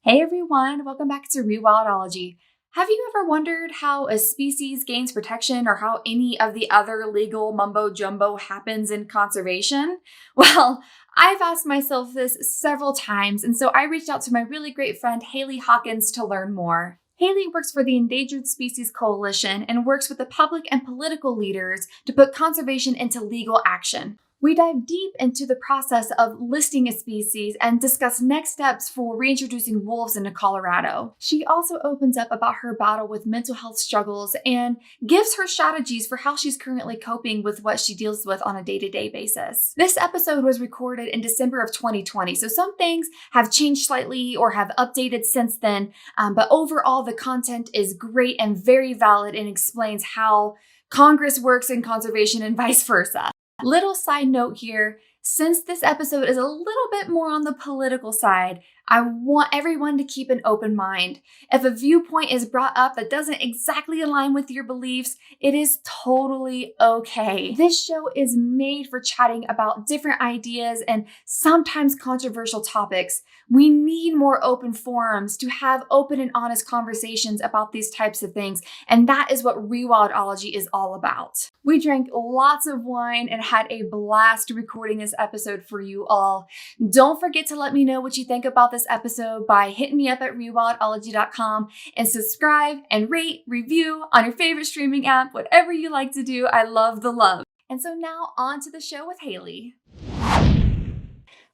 Hey everyone, welcome back to Rewildology. Have you ever wondered how a species gains protection or how any of the other legal mumbo jumbo happens in conservation? Well, I've asked myself this several times, and so I reached out to my really great friend Hailey Hawkins to learn more. Hailey works for the Endangered Species Coalition and works with the public and political leaders to put conservation into legal action. We dive deep into the process of listing a species and discuss next steps for reintroducing wolves into Colorado. She also opens up about her battle with mental health struggles and gives her strategies for how she's currently coping with what she deals with on a day-to-day basis. This episode was recorded in December of 2020, so some things have changed slightly or have updated since then, but overall the content is great and very valid and explains how Congress works in conservation and vice versa. Little side note here, since this episode is a little bit more on the political side, I want everyone to keep an open mind. If a viewpoint is brought up that doesn't exactly align with your beliefs, it is totally okay. This show is made for chatting about different ideas and sometimes controversial topics. We need more open forums to have open and honest conversations about these types of things, and that is what Rewildology is all about. We drank lots of wine and had a blast recording this episode for you all. Don't forget to let me know what you think about this episode by hitting me up at rewildology.com and subscribe and rate, review on your favorite streaming app, whatever you like to do. I love the love. And so now on to the show with Hailey.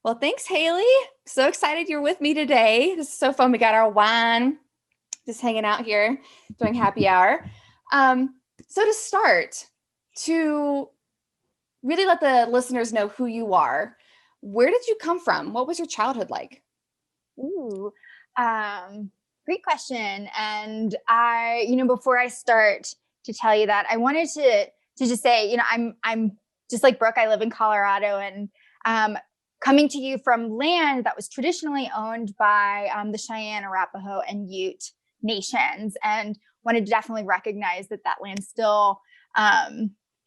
Well, thanks, Hailey. So excited you're with me today. This is so fun. We got our wine, just hanging out here doing happy hour. So to start, to really let the listeners know who you are, where did you come from? What was your childhood like? Ooh, great question. And before I start to tell you that, I wanted to just say, I'm just like Brooke. I live in Colorado, and coming to you from land that was traditionally owned by the Cheyenne, Arapaho, and Ute nations, and wanted to definitely recognize that land still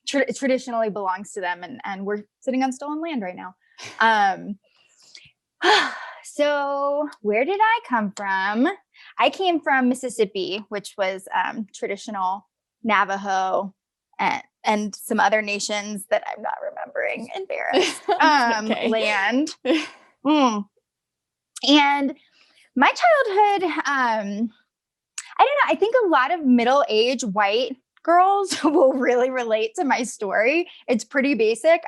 traditionally belongs to them, and we're sitting on stolen land right now. So where did I come from? I came from Mississippi, which was traditional Navajo and some other nations that I'm not remembering, embarrassed, Okay. land. And my childhood, I don't know, I think a lot of middle-aged white girls will really relate to my story. It's pretty basic.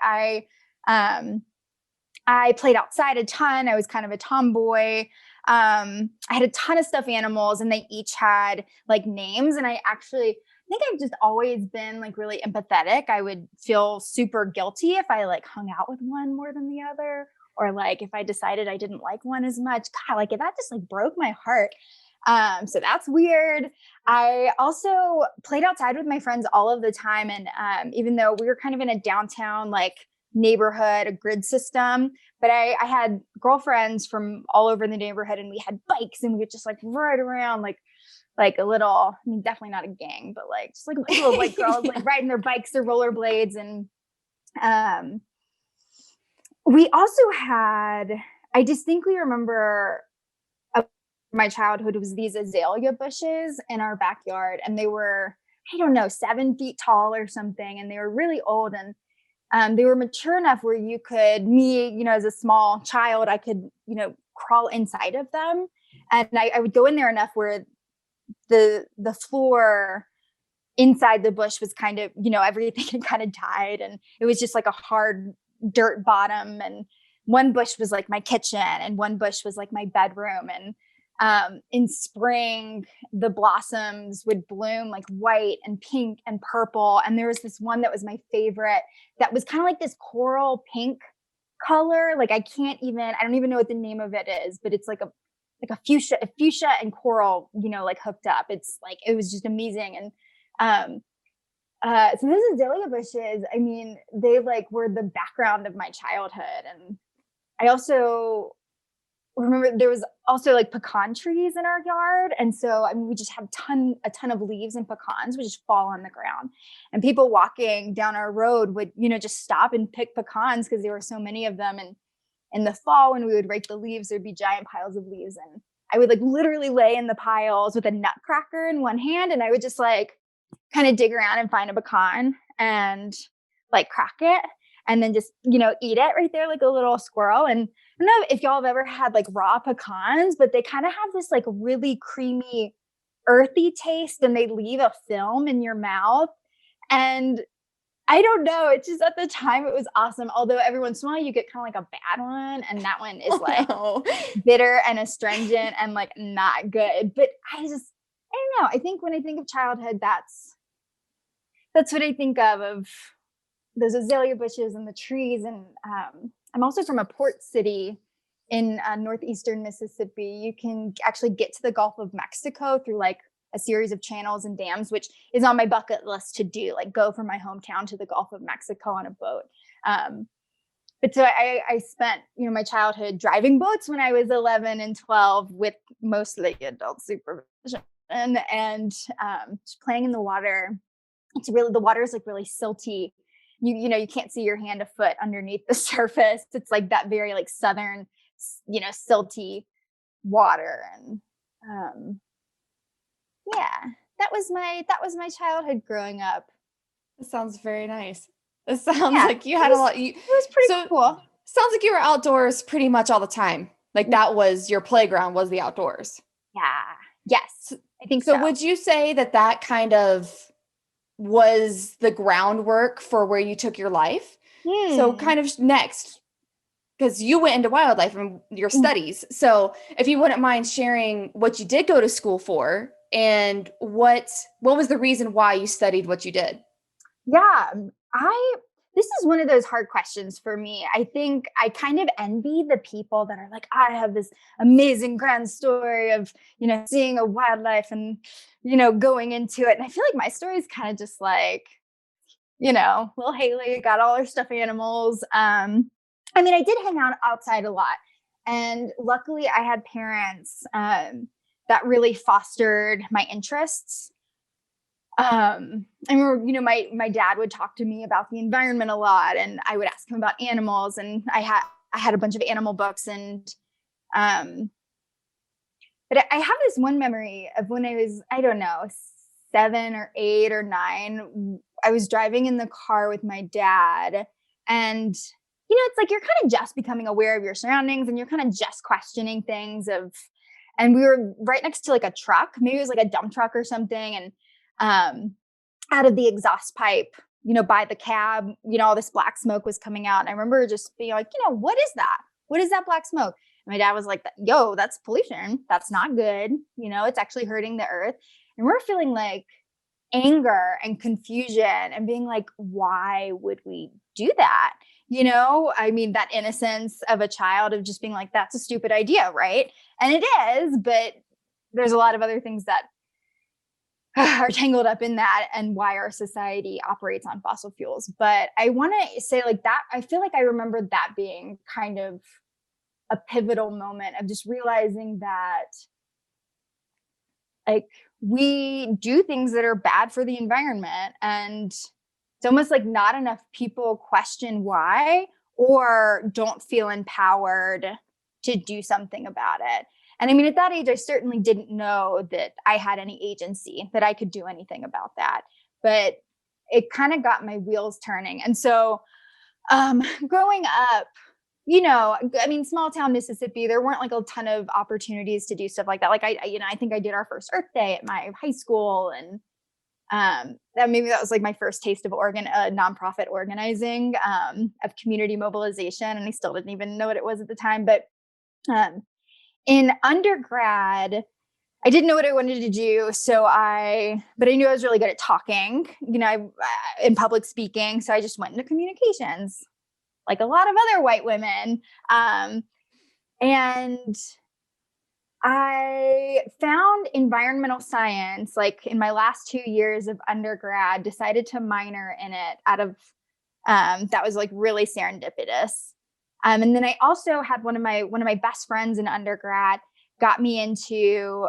I played outside a ton. I was kind of a tomboy. I had a ton of stuffed animals, and they each had like names. And I think I've just always been like really empathetic. I would feel super guilty if I like hung out with one more than the other, or like if I decided I didn't like one as much. God, like that just like broke my heart. So that's weird. I also played outside with my friends all of the time. And even though we were kind of in a downtown like neighborhood, a grid system, but I had girlfriends from all over the neighborhood, and we had bikes, and we would just like ride around like a little, I mean, definitely not a gang, but like just like little white girls like riding their bikes, their rollerblades. And we also had, I distinctly remember my childhood was these azalea bushes in our backyard, and they were, I don't know, 7 feet tall or something, and they were really old, and they were mature enough where you could, as a small child, I could, crawl inside of them. And I would go in there enough where the floor inside the bush was kind of, everything had kind of died, and it was just like a hard dirt bottom. And one bush was like my kitchen, and one bush was like my bedroom. And in spring, the blossoms would bloom like white and pink and purple. And there was this one that was my favorite that was kind of like this coral pink color. Like I don't even know what the name of it is, but it's like a fuchsia and coral, like hooked up. It's like, it was just amazing. And so those azalea bushes, I mean, they like were the background of my childhood. And I also remember there was also like pecan trees in our yard. And so, I mean, we just had a ton of leaves and pecans would just fall on the ground, and people walking down our road would, just stop and pick pecans because there were so many of them. And in the fall, when we would rake the leaves, there'd be giant piles of leaves. And I would like literally lay in the piles with a nutcracker in one hand, and I would just like kind of dig around and find a pecan and like crack it and then just, eat it right there like a little squirrel. And I don't know if y'all have ever had like raw pecans, but they kind of have this like really creamy, earthy taste, and they leave a film in your mouth. And I don't know. It's just at the time it was awesome. Although every once in a while you get kind of like a bad one, and that one is like no. bitter and astringent and like not good. But I don't know. I think when I think of childhood, that's what I think of those azalea bushes and the trees. And I'm also from a port city in northeastern Mississippi. You can actually get to the Gulf of Mexico through like a series of channels and dams, which is on my bucket list to do, like go from my hometown to the Gulf of Mexico on a boat. But so I spent, my childhood driving boats when I was 11 and 12 with mostly adult supervision and just playing in the water. The water is like really silty. You can't see your hand a foot underneath the surface. It's like that very like southern, silty water. And yeah, that was my childhood growing up. It sounds very nice. It sounds like you had a lot. It was pretty cool. Sounds like you were outdoors pretty much all the time. Like that was your playground, was the outdoors. Yeah. Yes. I think so. So would you say that kind of was the groundwork for where you took your life? So kind of next, because you went into wildlife and your studies. So if you wouldn't mind sharing what you did go to school for and what was the reason why you studied what you did? Yeah, this is one of those hard questions for me. I think I kind of envy the people that are like, I have this amazing grand story of, seeing a wildlife and, going into it. And I feel like my story is kind of just like, little Hailey got all her stuffed animals. I did hang out outside a lot. And luckily I had parents that really fostered my interests. I remember, my dad would talk to me about the environment a lot, and I would ask him about animals, and I had a bunch of animal books. And but I have this one memory of when I was, I don't know, 7 or 8 or 9. I was driving in the car with my dad, and it's like you're kind of just becoming aware of your surroundings, and you're kind of just questioning things and we were right next to like a truck, maybe it was like a dump truck or something, and out of the exhaust pipe, by the cab, all this black smoke was coming out. And I remember just being like, what is that? What is that black smoke? And my dad was like, yo, that's pollution. That's not good. It's actually hurting the earth. And we're feeling like anger and confusion and being like, why would we do that? That innocence of a child of just being like, that's a stupid idea, right? And it is, but there's a lot of other things that are tangled up in that and why our society operates on fossil fuels. But I want to say like that, I feel like I remember that being kind of a pivotal moment of just realizing that like we do things that are bad for the environment, and it's almost like not enough people question why or don't feel empowered to do something about it. And at that age, I certainly didn't know that I had any agency, that I could do anything about that. But it kind of got my wheels turning. And so growing up, small town Mississippi, there weren't like a ton of opportunities to do stuff like that. Like I think I did our first Earth Day at my high school. And that was like my first taste of nonprofit organizing, of community mobilization. And I still didn't even know what it was at the time. But in undergrad, I didn't know what I wanted to do. But I knew I was really good at talking, in public speaking. So I just went into communications, like a lot of other white women. And I found environmental science, like in my last 2 years of undergrad, decided to minor in it out of, that was like really serendipitous. And then I also had one of my best friends in undergrad got me into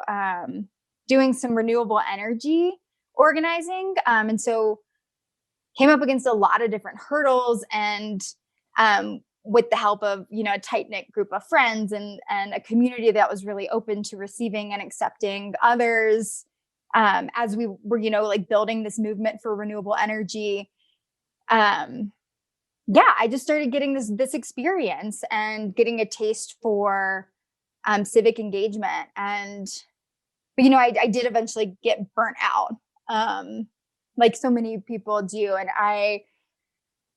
doing some renewable energy organizing. And so came up against a lot of different hurdles. And with the help of, a tight-knit group of friends and a community that was really open to receiving and accepting others, as we were, like building this movement for renewable energy. I just started getting this experience and getting a taste for civic engagement. But I did eventually get burnt out, like so many people do. And I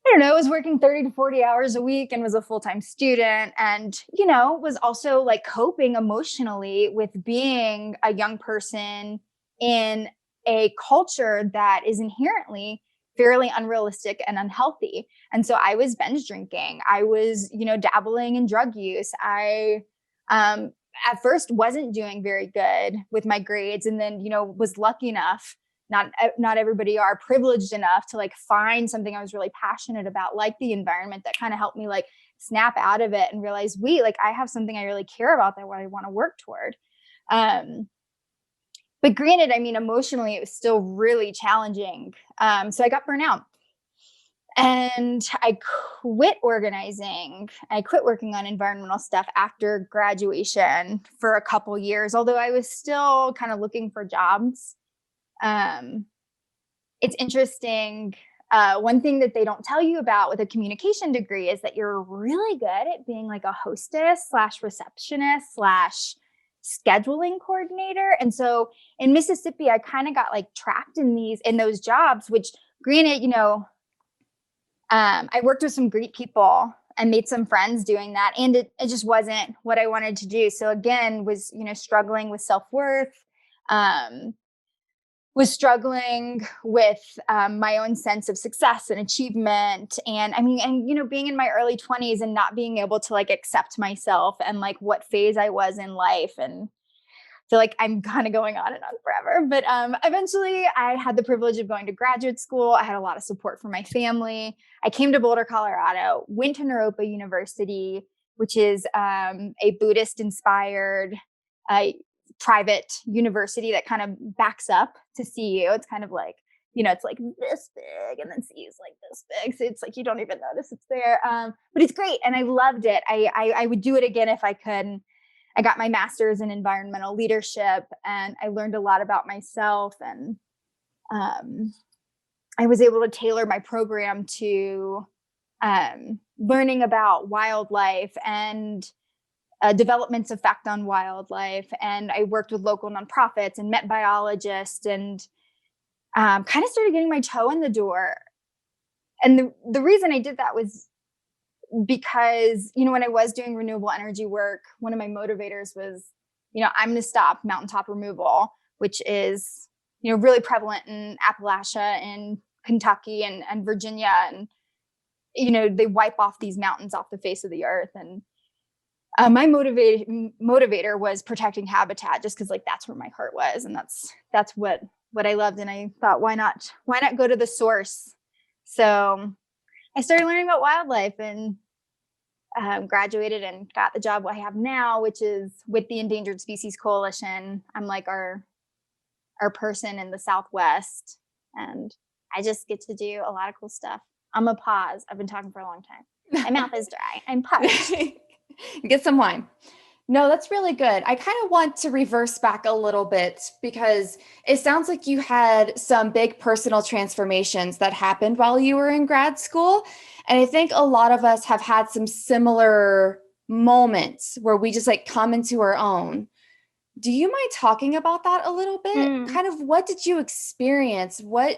don't know, I was working 30 to 40 hours a week and was a full-time student, and, was also like coping emotionally with being a young person in a culture that is inherently fairly unrealistic and unhealthy. And so I was binge drinking. I was, dabbling in drug use. I, at first wasn't doing very good with my grades, and then, was lucky enough, not everybody are privileged enough to like find something I was really passionate about, like the environment, that kind of helped me like snap out of it and realize, like I have something I really care about that I want to work toward. But granted, I mean, emotionally, it was still really challenging. So I got burnt out and I quit organizing. I quit working on environmental stuff after graduation for a couple years, although I was still kind of looking for jobs. It's interesting. One thing that they don't tell you about with a communication degree is that you're really good at being like a hostess / receptionist / scheduling coordinator. And so in Mississippi, I kind of got like trapped in those jobs, which granted, I worked with some great people and made some friends doing that. And it just wasn't what I wanted to do. So again, was, struggling with self-worth, was struggling with my own sense of success and achievement. And being in my early 20s and not being able to like accept myself and like what phase I was in life. And I feel like I'm kind of going on and on forever. But eventually I had the privilege of going to graduate school. I had a lot of support from my family. I came to Boulder, Colorado, went to Naropa University, which is a Buddhist inspired private university that kind of backs up to CU. It's kind of like, it's like this big and then CU is like this big. So it's like, you don't even notice it's there. But it's great. And I loved it. I would do it again if I could. I got my master's in environmental leadership and I learned a lot about myself. And I was able to tailor my program to learning about wildlife and development's effect on wildlife. And I worked with local nonprofits and met biologists and kind of started getting my toe in the door. And the reason I did that was because, when I was doing renewable energy work, one of my motivators was, I'm going to stop mountaintop removal, which is, really prevalent in Appalachia and Kentucky and Virginia. And, they wipe off these mountains off the face of the earth. And my motivator was protecting habitat, just because like that's where my heart was, and that's what I loved. And I thought, why not go to the source? So I started learning about wildlife and graduated and got the job I have now, which is with the Endangered Species Coalition. I'm like our person in the Southwest, and I just get to do a lot of cool stuff. I'm a pause. I've been talking for a long time. My mouth is dry. I'm parched. Get some wine. No, that's really good. I kind of want to reverse back a little bit because it sounds like you had some big personal transformations that happened while you were in grad school. And I think a lot of us have had some similar moments where we just like come into our own. Do you mind talking about that a little bit? Kind of what did you experience? What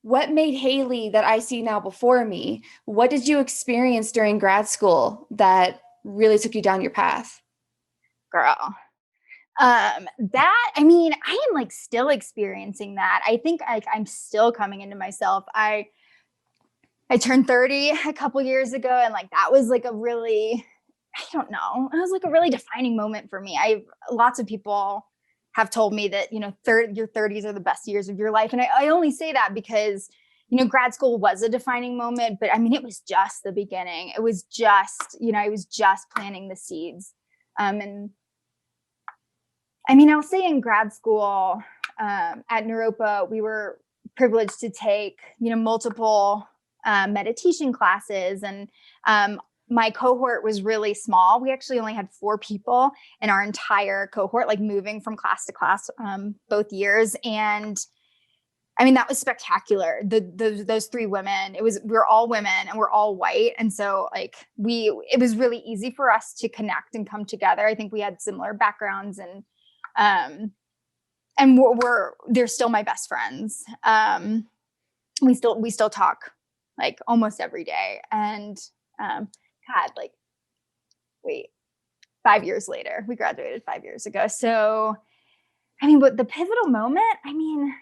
made Hailey that I see now before me? What did you experience during grad school that really took you down your path? Girl. I am like still experiencing that. I think I'm still coming into myself. I turned 30 a couple years ago, and like that was like a really, I don't know, it was like a really defining moment for me. Lots of people have told me that, your 30s are the best years of your life. And I only say that because, grad school was a defining moment, but it was just the beginning. It was just, I was just planting the seeds. And I'll say in grad school at Naropa, we were privileged to take, multiple meditation classes. And my cohort was really small. We actually only had 4 people in our entire cohort, like moving from class to class, both years. And I mean, that was spectacular. Those 3 women, we're all women and we're all white. And so like it was really easy for us to connect and come together. I think we had similar backgrounds, and they're still my best friends. We still talk like almost every day. And, God, like, wait, 5 years later, we graduated 5 years ago. So, I mean, but the pivotal moment, I mean,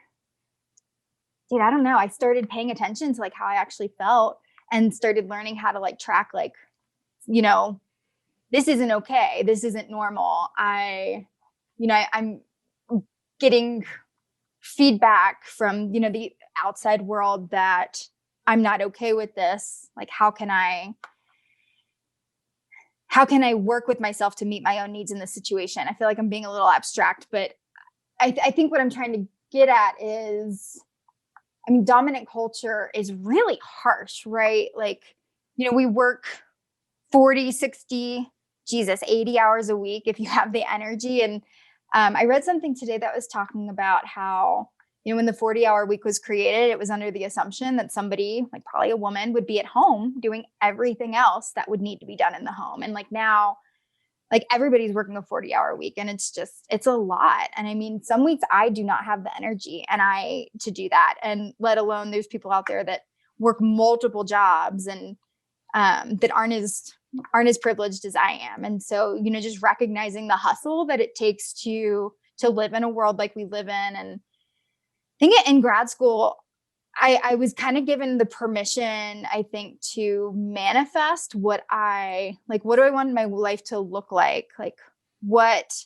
dude, I don't know. I started paying attention to like how I actually felt and started learning how to like track, like, you know, this isn't okay. This isn't normal. I'm getting feedback from, the outside world that I'm not okay with this. Like, how can I work with myself to meet my own needs in this situation? I feel like I'm being a little abstract, but I think what I'm trying to get at is, I mean, dominant culture is really harsh, right? Like, we work 40, 60, 80 hours a week if you have the energy. And I read something today that was talking about how, when the 40-hour week was created, it was under the assumption that somebody, like probably a woman, would be at home doing everything else that would need to be done in the home. And like now, like everybody's working a 40-hour week, and it's a lot. And I mean, some weeks I do not have the energy to do that. And let alone there's people out there that work multiple jobs and that aren't as privileged as I am. And so, just recognizing the hustle that it takes to live in a world like we live in. And I think in grad school, I was kind of given the permission, I think, to manifest what do I want my life to look like? Like, what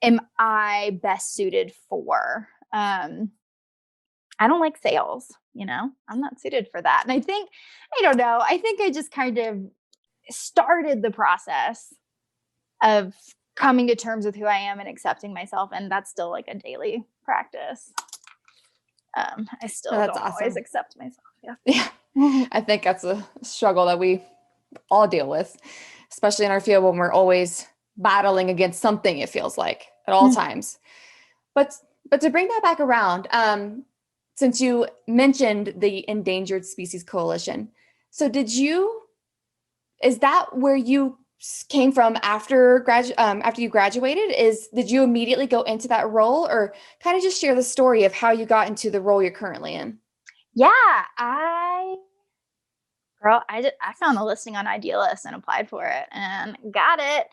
am I best suited for? I don't like sales, I'm not suited for that. And I don't know, I think I just kind of started the process of coming to terms with who I am and accepting myself. And that's still like a daily practice. I still don't always accept myself. Yeah. I think that's a struggle that we all deal with, especially in our field when we're always battling against something, it feels like at all times. But to bring that back around, since you mentioned the Endangered Species Coalition, so is that where you came from after you graduated? Did you immediately go into that role, or kind of just share the story of how you got into the role you're currently in? Yeah, I found the listing on Idealist and applied for it and got it.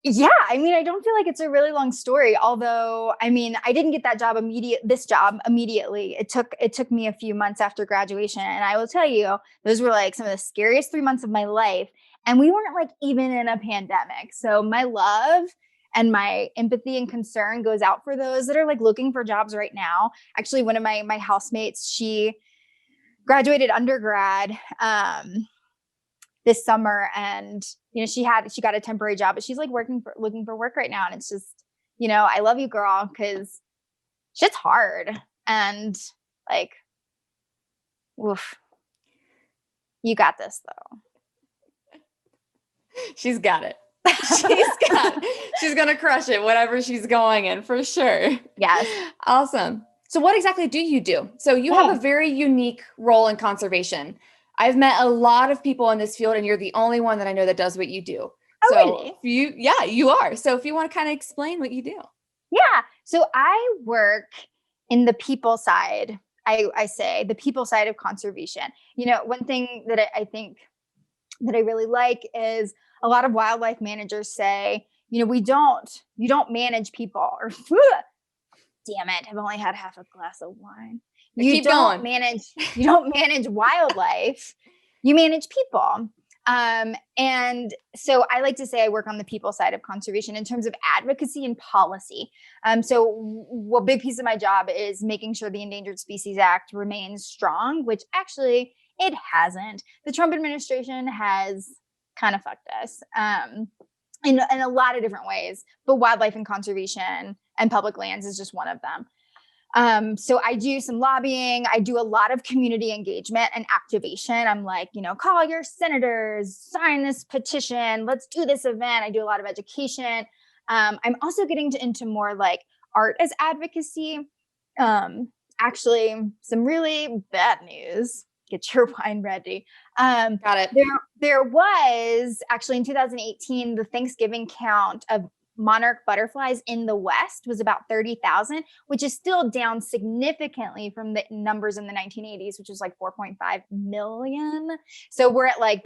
Yeah, I mean, I don't feel like it's a really long story, although, I mean, I didn't get this job immediately. It took me a few months after graduation. And I will tell you, those were like some of the scariest 3 months of my life. And we weren't like even in a pandemic. So my love and my empathy and concern goes out for those that are like looking for jobs right now. Actually, one of my housemates, she graduated undergrad, this summer, and she got a temporary job, but she's like looking for work right now. And it's just, I love you, girl, because shit's hard. And like, oof, you got this though. She's got it. She's gonna crush it, whatever she's going in, for sure. Yes. Awesome. So what exactly do you do? So you have a very unique role in conservation. I've met a lot of people in this field, and you're the only one that I know that does what you do. Oh, so really? You are. So if you want to kind of explain what you do. Yeah. So I work in the people side. I say the people side of conservation. One thing that I think that I really like is a lot of wildlife managers say, you don't manage people, or damn it, I've only had half a glass of wine. You don't manage wildlife, you manage people. And so I like to say I work on the people side of conservation in terms of advocacy and policy. So a big piece of my job is making sure the Endangered Species Act remains strong, which actually it hasn't. The Trump administration has kind of fucked us in a lot of different ways, but wildlife and conservation and public lands is just one of them. So I do some lobbying. I do a lot of community engagement and activation. I'm like, call your senators, sign this petition, let's do this event. I do a lot of education. I'm also getting into more like art as advocacy. Actually, some really bad news. Get your wine ready. Got it. There was actually in 2018, the Thanksgiving count of Monarch butterflies in the West was about 30,000, which is still down significantly from the numbers in the 1980s, which was like 4.5 million. So we're at like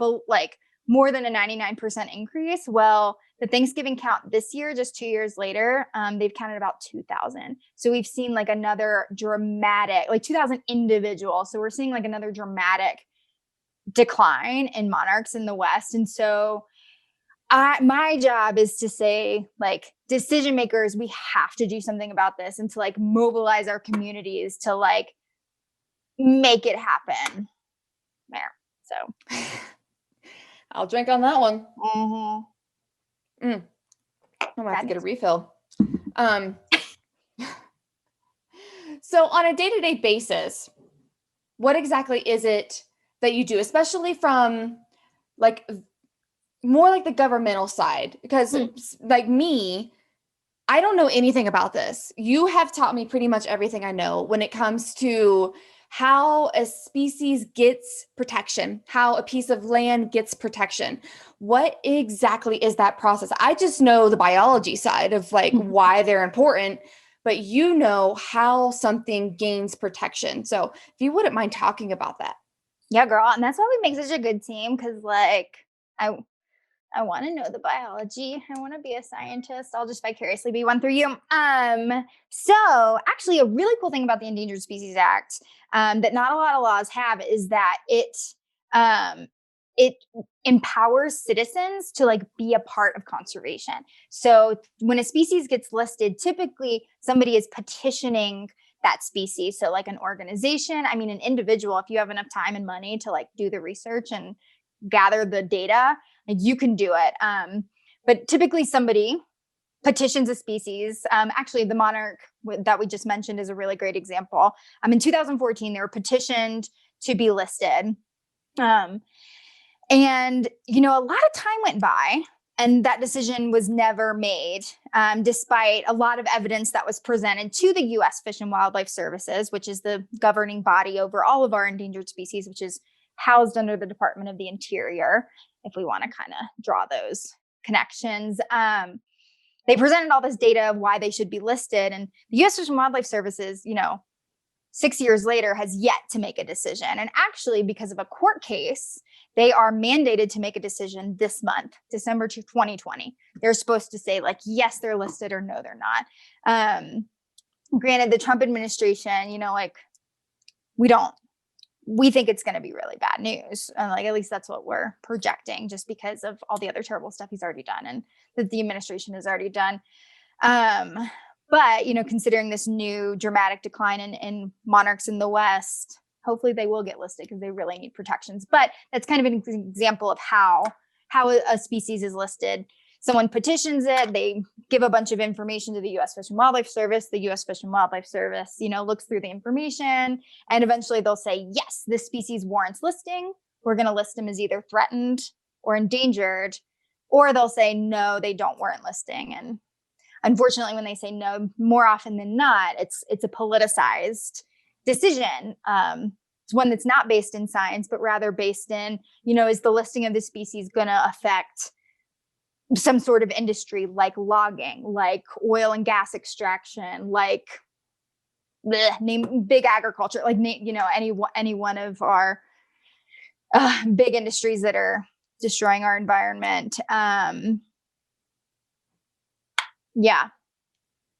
more than a 99% increase. Well, the Thanksgiving count this year, just 2 years later, they've counted about 2,000. So we've seen like another dramatic, like 2,000 individuals. So we're seeing like another dramatic decline in monarchs in the West. And so my job is to say, like, decision makers, we have to do something about this and to like mobilize our communities to like make it happen. There. So I'll drink on that one. Mm-hmm. I'm gonna have to get a refill. So on a day-to-day basis, what exactly is it that you do, especially from like more like the governmental side? Because like me, I don't know anything about this. You have taught me pretty much everything I know when it comes to how a species gets protection, how a piece of land gets protection. What exactly is that process? I just know the biology side of like why they're important, but you know how something gains protection. So if you wouldn't mind talking about that. Yeah, girl. And that's why we make such a good team. Cause like I want to know the biology. I want to be a scientist. I'll just vicariously be one through you. So actually a really cool thing about the Endangered Species Act that not a lot of laws have is that it empowers citizens to like be a part of conservation. So when a species gets listed, typically somebody is petitioning that species. So like an organization, I mean, an individual, if you have enough time and money to like do the research and gather the data, you can do it. But typically somebody petitions a species. Actually, the monarch that we just mentioned is a really great example. In 2014, they were petitioned to be listed. And, a lot of time went by and that decision was never made, despite a lot of evidence that was presented to the U.S. Fish and Wildlife Services, which is the governing body over all of our endangered species, which is housed under the Department of the Interior, if we want to kind of draw those connections. They presented all this data of why they should be listed. And the U.S. Fish and Wildlife Services, 6 years later, has yet to make a decision. And actually, because of a court case, they are mandated to make a decision this month, December 2020. They're supposed to say, like, yes, they're listed or no, they're not. Granted, the Trump administration, we think it's going to be really bad news. And at least that's what we're projecting, just because of all the other terrible stuff he's already done and that the administration has already done. But, considering this new dramatic decline in monarchs in the West, hopefully they will get listed because they really need protections. But that's kind of an example of how a species is listed. Someone petitions it, they give a bunch of information to the U.S. Fish and Wildlife Service. The U.S. Fish and Wildlife Service, looks through the information, and eventually they'll say, yes, this species warrants listing. We're going to list them as either threatened or endangered, or they'll say, no, they don't warrant listing. And unfortunately, when they say no, more often than not, it's a politicized decision. It's one that's not based in science, but rather based in, is the listing of the species going to affect some sort of industry like logging, like oil and gas extraction, like name big agriculture, like any one of our big industries that are destroying our environment. Yeah.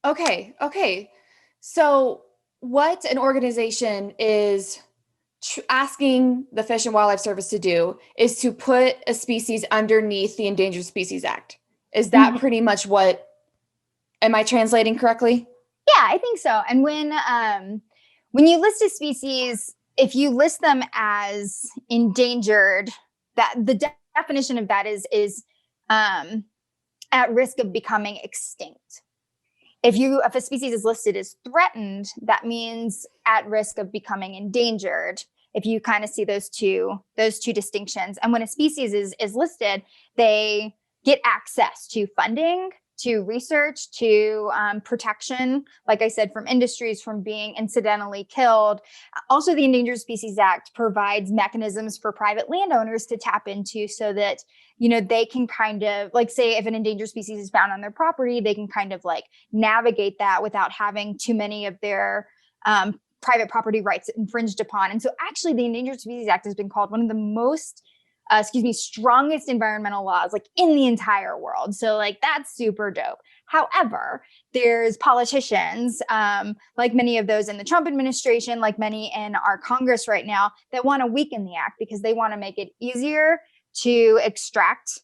Okay. So what an organization is asking the Fish and Wildlife Service to do is to put a species underneath the Endangered Species Act. Is that pretty much what, am I translating correctly? Yeah, I think so. And when you list a species, if you list them as endangered, that the definition of that is at risk of becoming extinct. if a species is listed as threatened, that means at risk of becoming endangered. If you kind of see those two distinctions. And when a species is listed, they get access to funding, to research, to protection, like I said, from industries, from being incidentally killed. Also, the Endangered Species Act provides mechanisms for private landowners to tap into so that, they can kind of, like, say if an endangered species is found on their property, they can kind of like navigate that without having too many of their private property rights infringed upon. And so actually the Endangered Species Act has been called one of the most strongest environmental laws like in the entire world. So like that's super dope. However, there's politicians, like many of those in the Trump administration, like many in our Congress right now, that want to weaken the act because they want to make it easier to extract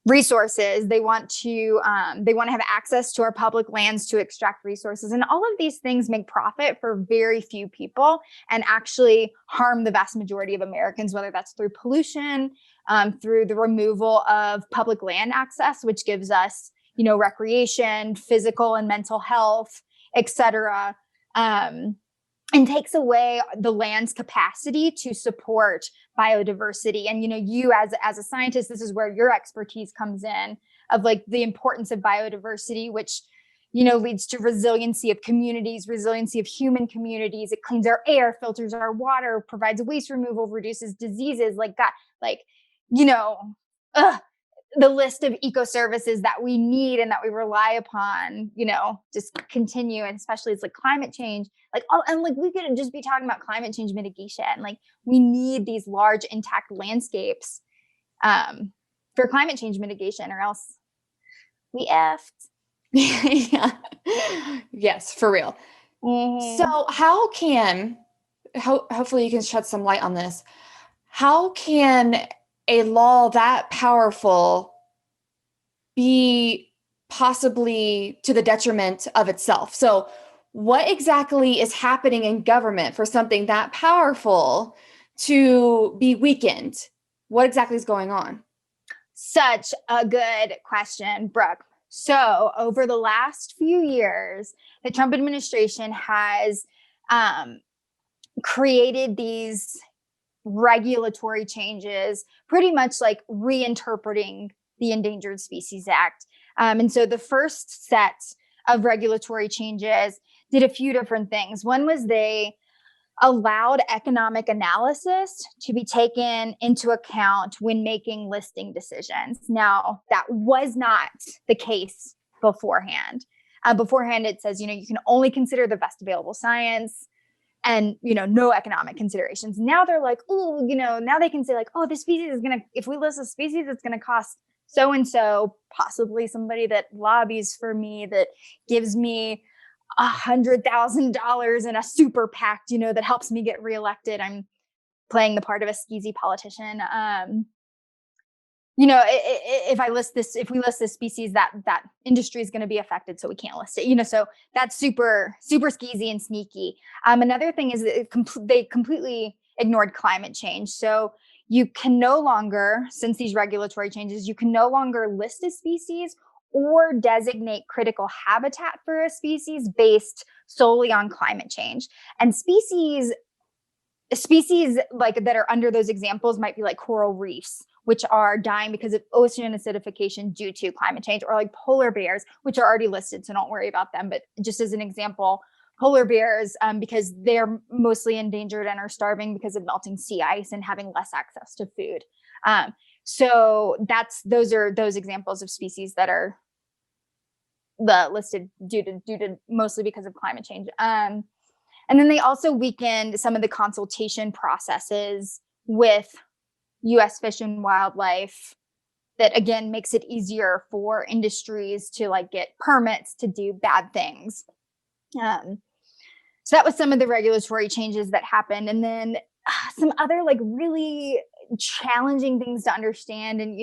resources. They want to have access to our public lands to extract resources. And all of these things make profit for very few people and actually harm the vast majority of Americans, whether that's through pollution, through the removal of public land access, which gives us, recreation, physical and mental health, etc. And takes away the land's capacity to support biodiversity. And, you as a scientist, this is where your expertise comes in, of like the importance of biodiversity, which, leads to resiliency of communities, resiliency of human communities. It cleans our air, filters our water, provides waste removal, reduces diseases, the list of eco services that we need and that we rely upon, just continue. And especially it's like climate change, we could just be talking about climate change mitigation. Like we need these large intact landscapes for climate change mitigation, or else we effed. Yeah. Yes, for real. Mm-hmm. So hopefully you can shed some light on this. How can a law that powerful be possibly to the detriment of itself? So what exactly is happening in government for something that powerful to be weakened? What exactly is going on? Such a good question, Brooke. So over the last few years, the Trump administration has created these regulatory changes, pretty much like reinterpreting the Endangered Species Act. And so the first set of regulatory changes did a few different things. One was they allowed economic analysis to be taken into account when making listing decisions. Now, that was not the case beforehand. Beforehand, it says, you can only consider the best available science and, no economic considerations. Now they're like, oh, now they can say like, oh, this species is if we list a species, it's going to cost so-and-so, possibly somebody that lobbies for me, that gives me $100,000 in a super PAC, that helps me get reelected. I'm playing the part of a skeezy politician. If we list this species, that industry is going to be affected, so we can't list it. So that's super, super skeezy and sneaky. Another thing is that they completely ignored climate change. So you can no longer, since these regulatory changes, you can no longer list a species or designate critical habitat for a species based solely on climate change. And species like that are under those examples might be like coral reefs, which are dying because of ocean acidification due to climate change, or like polar bears, which are already listed, so don't worry about them. But just as an example, polar bears, because they're mostly endangered and are starving because of melting sea ice and having less access to food. So those are those examples of species that are listed due to mostly because of climate change. And then they also weakened some of the consultation processes with U.S. Fish and Wildlife. That again makes it easier for industries to like get permits to do bad things. So that was some of the regulatory changes that happened. And then some other like really challenging things to understand. And,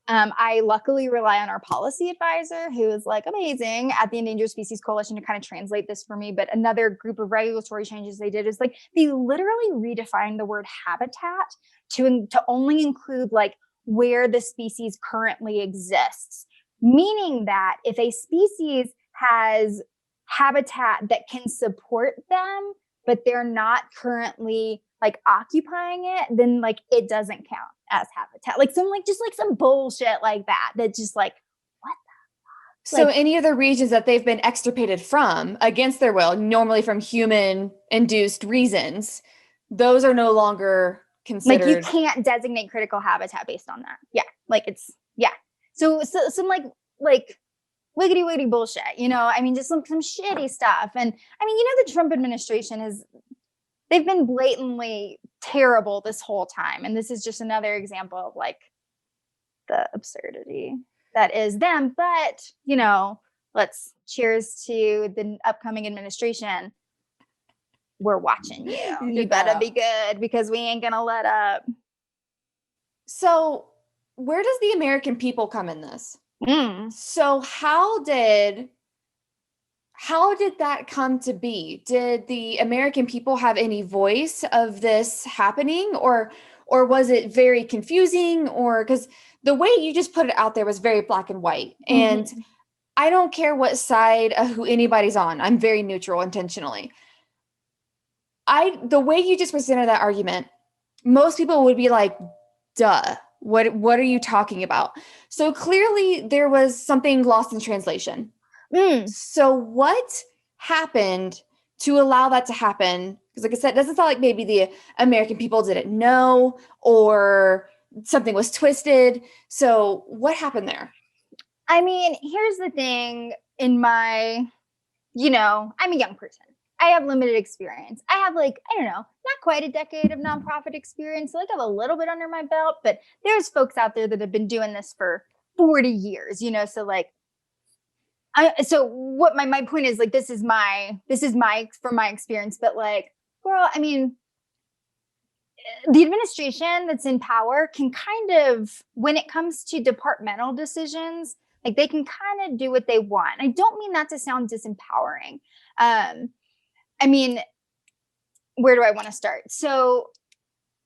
I luckily rely on our policy advisor, who is like amazing at the Endangered Species Coalition, to kind of translate this for me. But another group of regulatory changes they did is like they literally redefined the word habitat to only include like where the species currently exists, meaning that if a species has habitat that can support them, but they're not currently like occupying it, then like it doesn't count as habitat. Like some bullshit like that. That just like, what the So like, any of the regions that they've been extirpated from against their will, normally from human induced reasons, those are no longer like you considered. can't designate critical habitat based on that. Yeah. Like it's yeah. So some like wiggity wiggity bullshit, you know, I mean, just some shitty stuff. And I mean, you know, the Trump administration they've been blatantly terrible this whole time. And this is just another example of like the absurdity that is them. But, you know, let's cheers to the upcoming administration. We're watching you. You better be good because we ain't gonna let up. So where does the American people come in this? So how did that come to be? Did the American people have any voice of this happening, or was it very confusing? Or because the way you just put it out there was very black and white, and I don't care what side of who anybody's on. I'm very neutral intentionally. The way you just presented that argument, most people would be like, duh, what are you talking about? So clearly there was something lost in translation. So what happened to allow that to happen? Because like I said, it doesn't sound like maybe the American people didn't know or something was twisted. So what happened there? I mean, here's the thing in my, you know, I'm a young person. I have limited experience. I have like, I don't know, not quite a decade of nonprofit experience. So like I have a little bit under my belt, but there's folks out there that have been doing this for 40 years, you know? So like, so what my point is like, this is from my experience, but like, girl, I mean, the administration that's in power can kind of, when it comes to departmental decisions, like they can kind of do what they want. I don't mean that to sound disempowering. I mean, where do I want to start? So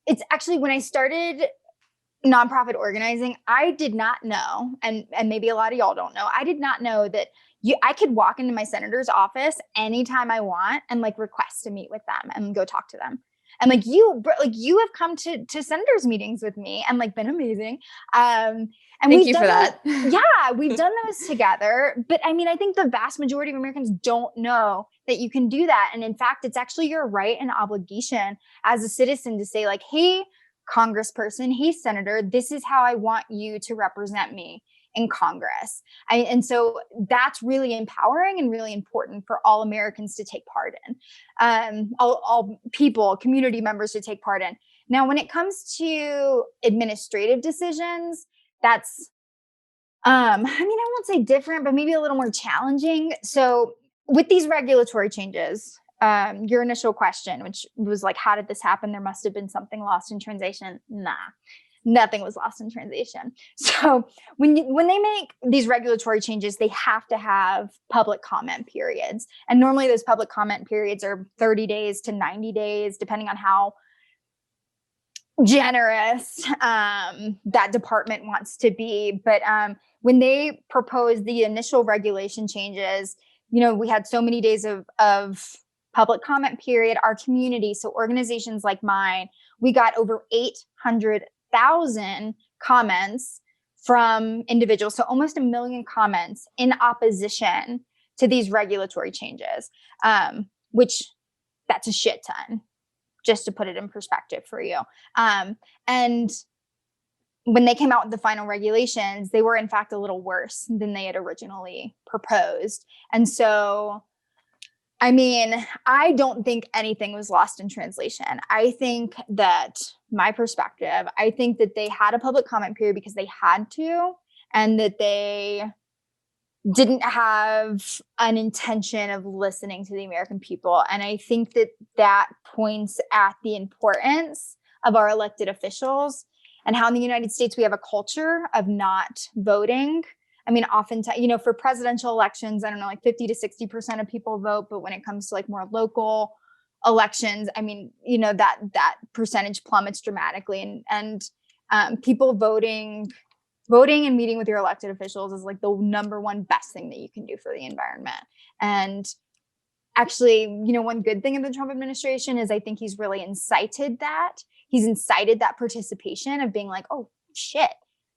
it's actually when I started nonprofit organizing, I did not know, and maybe a lot of y'all don't know, I did not know that I could walk into my senator's office anytime I want and like request to meet with them and go talk to them. And like you have come to senators meetings with me and like been amazing. And Thank you for that. Yeah, we've done those together. But I mean, I think the vast majority of Americans don't know that you can do that. And in fact, it's actually your right and obligation as a citizen to say like, hey, congressperson, hey, senator, this is how I want you to represent me in Congress. And so that's really empowering and really important for all Americans to take part in, all people, community members to take part in. Now, when it comes to administrative decisions, that's, I mean, I won't say different, but maybe a little more challenging. So with these regulatory changes, your initial question, which was like, how did this happen? There must have been something lost in translation. Nah, nothing was lost in translation. So when they make these regulatory changes, they have to have public comment periods. And normally those public comment periods are 30 days to 90 days, depending on how generous that department wants to be. But when they proposed the initial regulation changes, you know, we had so many days of public comment period. Our community, so organizations like mine, we got over 800,000 comments from individuals. So almost 1 million comments in opposition to these regulatory changes, which that's a shit ton, just to put it in perspective for you. And when they came out with the final regulations, they were in fact a little worse than they had originally proposed. And so, I mean, I don't think anything was lost in translation. I think that my perspective, I think that they had a public comment period because they had to, and that they didn't have an intention of listening to the American people. And I think that that points at the importance of our elected officials and how in the United States we have a culture of not voting. I mean, oftentimes, you know, for presidential elections, I don't know, like 50 to 60% of people vote. But when it comes to like more local elections, I mean, you know, that percentage plummets dramatically. And people voting voting and meeting with your elected officials is like the number one best thing that you can do for the environment. And actually, you know, one good thing of the Trump administration is I think he's really incited that. He's incited that participation of being like, oh shit,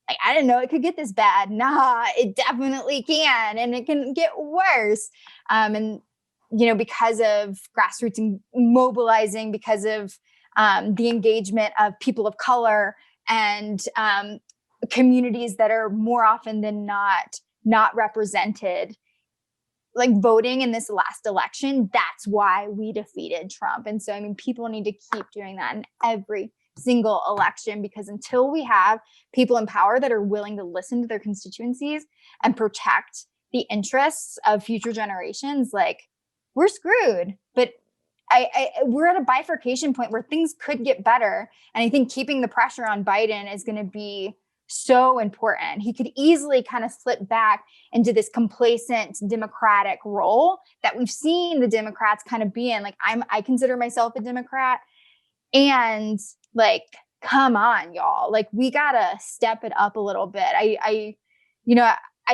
like, I didn't know it could get this bad. Nah, it definitely can. And it can get worse. And, you know, because of grassroots mobilizing, because of the engagement of people of color and communities that are more often than not represented, like voting in this last election, that's why we defeated Trump. And so, I mean, people need to keep doing that in every single election, because until we have people in power that are willing to listen to their constituencies and protect the interests of future generations, like, we're screwed. But we're at a bifurcation point where things could get better. And I think keeping the pressure on Biden is going to be so important. He could easily kind of slip back into this complacent Democratic role that we've seen the Democrats kind of be in. Like, I consider myself a Democrat, and like, come on, y'all. Like, we gotta step it up a little bit. I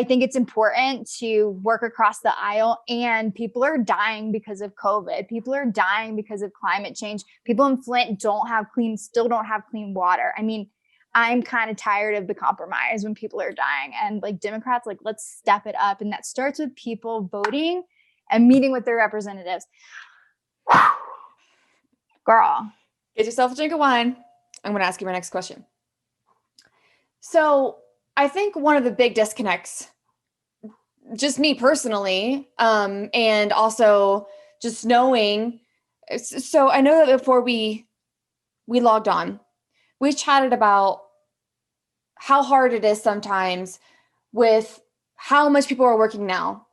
think it's important to work across the aisle, and people are dying because of COVID. People are dying because of climate change. People in Flint still don't have clean water. I mean, I'm kind of tired of the compromise when people are dying, and like, Democrats, like, let's step it up. And that starts with people voting and meeting with their representatives. Girl. Get yourself a drink of wine. I'm going to ask you my next question. So I think one of the big disconnects, just me personally, and also just knowing, so I know that before we logged on, we chatted about how hard it is sometimes with how much people are working now.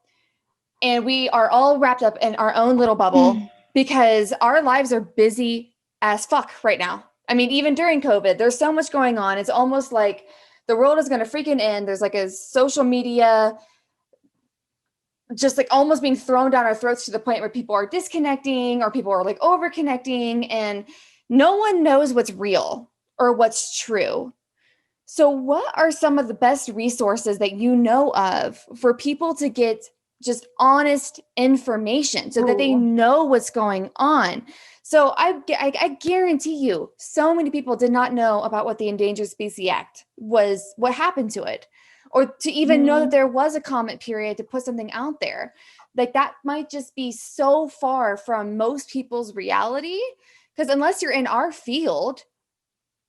And we are all wrapped up in our own little bubble because our lives are busy as fuck right now. I mean, even during COVID, there's so much going on. It's almost like the world is going to freaking end. There's like a social media just like almost being thrown down our throats to the point where people are disconnecting or people are like over connecting, and no one knows what's real or what's true. So what are some of the best resources that you know of for people to get just honest information so that they know what's going on? So I guarantee you, so many people did not know about what the Endangered Species Act was, what happened to it, or to even know that there was a comment period to put something out there. Like, that might just be so far from most people's reality, because unless you're in our field,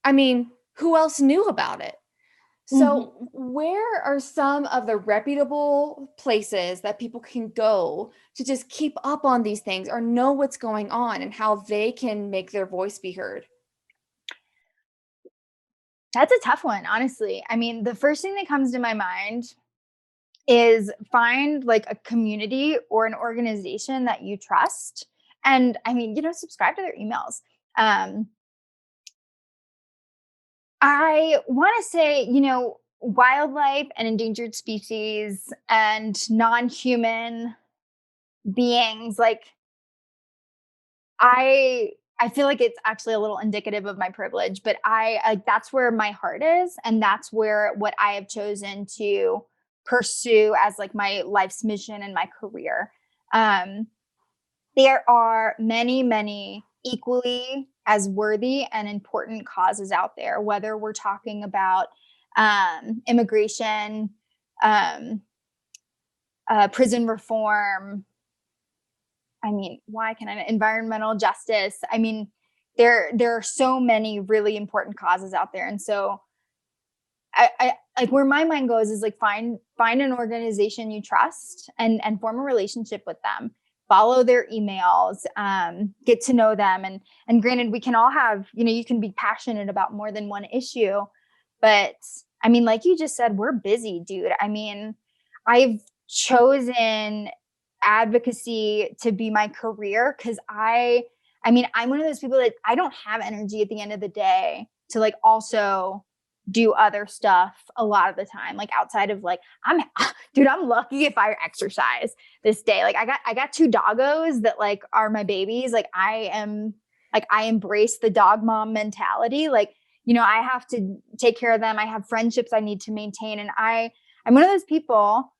I mean, who else knew about it? So where are some of the reputable places that people can go to just keep up on these things or know what's going on and how they can make their voice be heard? That's a tough one, honestly. I mean, the first thing that comes to my mind is find like a community or an organization that you trust. And I mean, you know, subscribe to their emails. I want to say, you know, wildlife and endangered species and non-human beings, like, I feel like it's actually a little indicative of my privilege, but I like, that's where my heart is, and that's where what I have chosen to pursue as like my life's mission and my career. There are many equally as worthy and important causes out there, whether we're talking about immigration, prison reform. I mean, environmental justice. I mean, there are so many really important causes out there. And so I like, where my mind goes is like, find an organization you trust and form a relationship with them. Follow their emails, get to know them. And granted, we can all have, you know, you can be passionate about more than one issue, but I mean, like you just said, we're busy, dude. I mean, I've chosen advocacy to be my career because I mean, I'm one of those people that I don't have energy at the end of the day to like also do other stuff a lot of the time, like outside of like, I'm lucky if I exercise this day. Like, I got 2 doggos that like are my babies. Like, I embrace the dog mom mentality. Like, I have to take care of them. I have friendships I need to maintain. And I'm one of those people,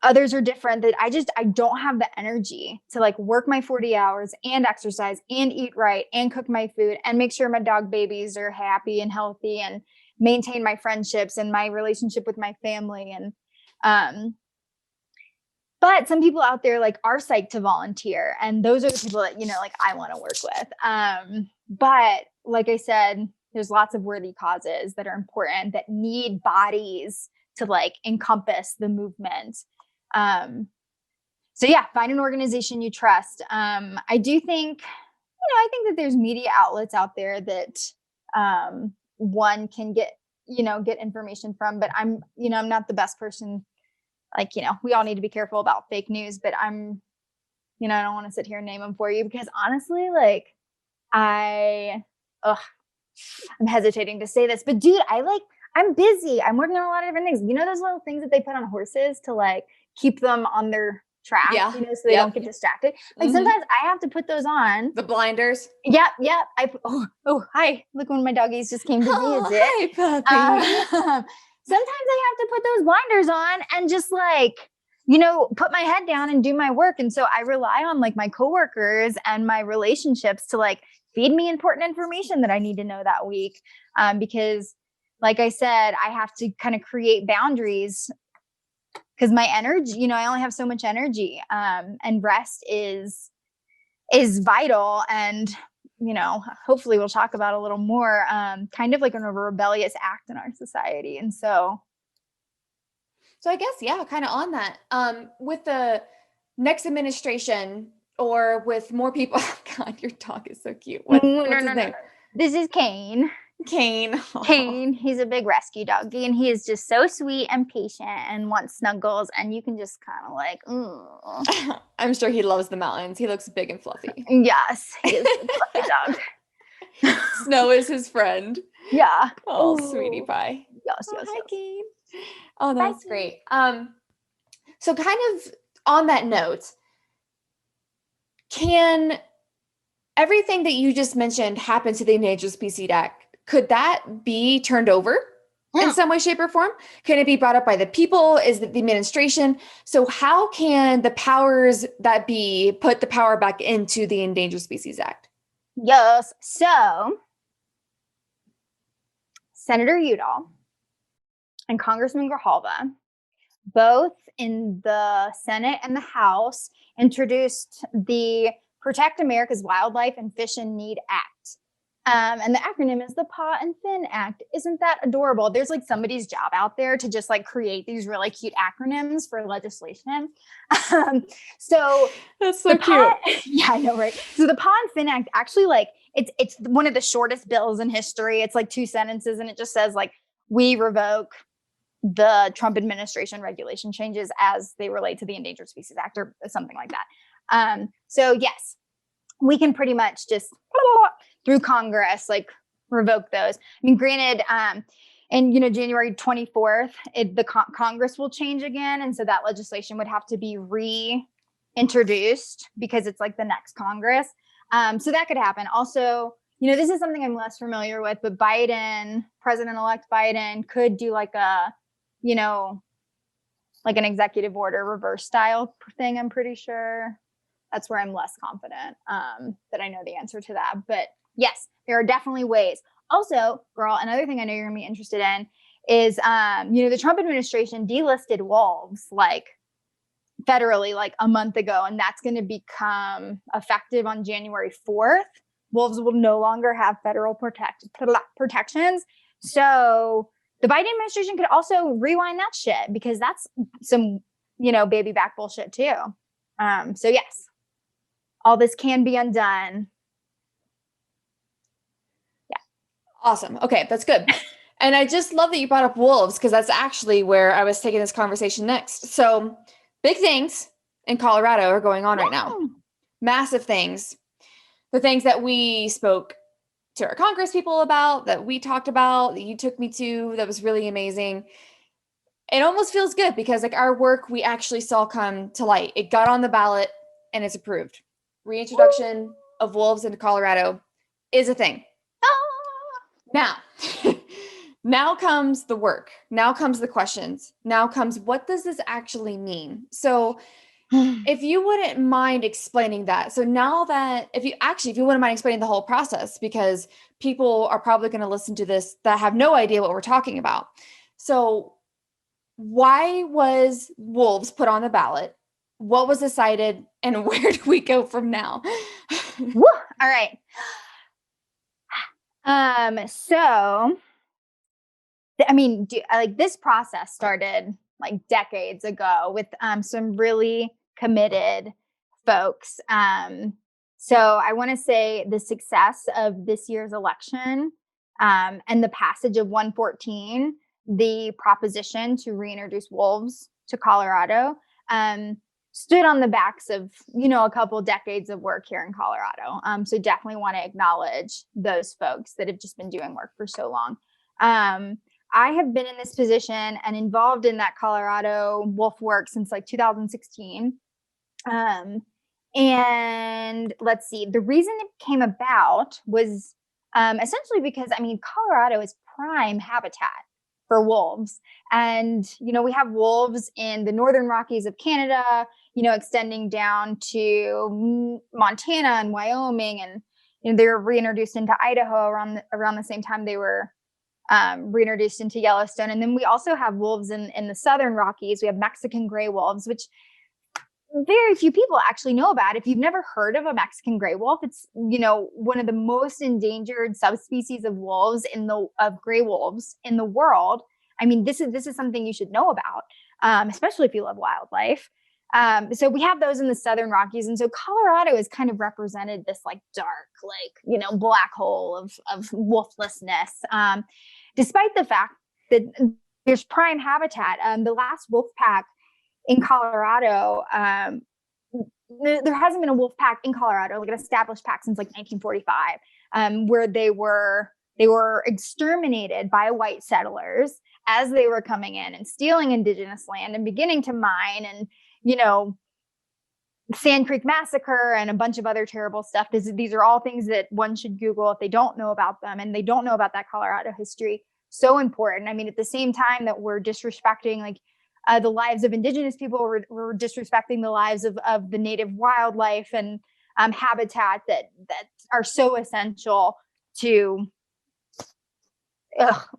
others are different, that I don't have the energy to like work my 40 hours and exercise and eat right and cook my food and make sure my dog babies are happy and healthy and maintain my friendships and my relationship with my family. And, but some people out there like are psyched to volunteer. And those are the people that, like I want to work with. But like I said, there's lots of worthy causes that are important that need bodies to like encompass the movement. So yeah, find an organization you trust. I do think, I think that there's media outlets out there that one can get information from, but I'm not the best person. Like, we all need to be careful about fake news, but I don't want to sit here and name them for you because honestly, like I'm hesitating to say this, but dude, I'm busy. I'm working on a lot of different things. Those little things that they put on horses to like keep them on their track, Yeah. so they don't get distracted. Like sometimes I have to put those on. The blinders. Yep. Hi. Look, one of my doggies just came to visit. Hi, puppy. Sometimes I have to put those blinders on and just like, put my head down and do my work. And so I rely on like my coworkers and my relationships to like feed me important information that I need to know that week. Because like I said, I have to kind of create boundaries because my energy, I only have so much energy. And rest is vital. And, hopefully we'll talk about a little more, kind of like a rebellious act in our society. And so I guess, yeah, kind of on that, with the next administration or with more people, God, your dog is so cute. What's his name? This is Kane. Kane. Kane, he's a big rescue doggy, and he is just so sweet and patient and wants snuggles, and you can just kind of like, ooh. I'm sure he loves the mountains. He looks big and fluffy. Yes, he is a fluffy dog. Snow is his friend. Yeah. Oh, sweetie pie. Yes. Hi, Kane. Oh, that's great. So kind of on that note, can everything that you just mentioned happen to the Endangered Species Act? Could that be turned over in some way, shape, or form? Can it be brought up by the people? Is it the administration? So how can the powers that be put the power back into the Endangered Species Act? Yes. So Senator Udall and Congressman Grijalva, both in the Senate and the House, introduced the Protect America's Wildlife and Fish in Need Act. And the acronym is the Paw and Fin Act. Isn't that adorable? There's like somebody's job out there to just like create these really cute acronyms for legislation. So that's so cute. Yeah, I know, right? So the Paw and Fin Act actually like it's one of the shortest bills in history. It's like 2 sentences, and it just says like, we revoke the Trump administration regulation changes as they relate to the Endangered Species Act or something like that. So yes, we can pretty much just through Congress, like revoke those. I mean, granted, and January 24th, the Congress will change again. And so that legislation would have to be reintroduced because it's like the next Congress. So that could happen. Also, this is something I'm less familiar with, but President-elect Biden could do like a, like an executive order reverse style thing. I'm pretty sure that's where I'm less confident that I know the answer to that. But yes, there are definitely ways. Also, girl, another thing I know you're gonna be interested in is, the Trump administration delisted wolves like federally like a month ago, and that's going to become effective on January 4th. Wolves will no longer have federal protections. So the Biden administration could also rewind that shit because that's some, baby back bullshit too. So yes, all this can be undone. Yeah. Awesome. Okay, that's good. And I just love that you brought up wolves because that's actually where I was taking this conversation next. So big things in Colorado are going on right now. Massive things. The things that we spoke to our Congress people about, that we talked about, that you took me to, that was really amazing. It almost feels good because like our work, we actually saw come to light. It got on the ballot and it's approved. Reintroduction of wolves into Colorado is a thing. Now, now comes the work. Now comes the questions. Now comes, what does this actually mean? So if you wouldn't mind explaining that. So now that, if you wouldn't mind explaining the whole process, because people are probably going to listen to this that have no idea what we're talking about. So why was wolves put on the ballot? What was decided, and where do we go from now? Woo! All right. So I mean, like this process started like decades ago with some really committed folks. So I want to say the success of this year's election and the passage of 114, the proposition to reintroduce wolves to Colorado, stood on the backs of, a couple decades of work here in Colorado. So definitely want to acknowledge those folks that have just been doing work for so long. I have been in this position and involved in that Colorado wolf work since like 2016. And let's see, the reason it came about was essentially because, Colorado is prime habitat for wolves. And, we have wolves in the Northern Rockies of Canada, extending down to Montana and Wyoming. And, they were reintroduced into Idaho around the same time they were reintroduced into Yellowstone. And then we also have wolves in the Southern Rockies. We have Mexican gray wolves, which very few people actually know about. If you've never heard of a Mexican gray wolf, it's, one of the most endangered subspecies of wolves of gray wolves in the world. I mean, this is something you should know about, especially if you love wildlife. So we have those in the Southern Rockies. And so Colorado has kind of represented this like dark, like, black hole of wolflessness. Despite the fact that there's prime habitat, the last wolf pack in Colorado, there hasn't been a wolf pack in Colorado, like an established pack, since like 1945, where they were exterminated by white settlers as they were coming in and stealing indigenous land and beginning to mine, and Sand Creek Massacre and a bunch of other terrible stuff. These are all things that one should Google if they don't know about them and they don't know about that Colorado history. So important. I mean, at the same time that we're disrespecting like the lives of indigenous people, we're disrespecting the lives of the native wildlife and habitat that are so essential to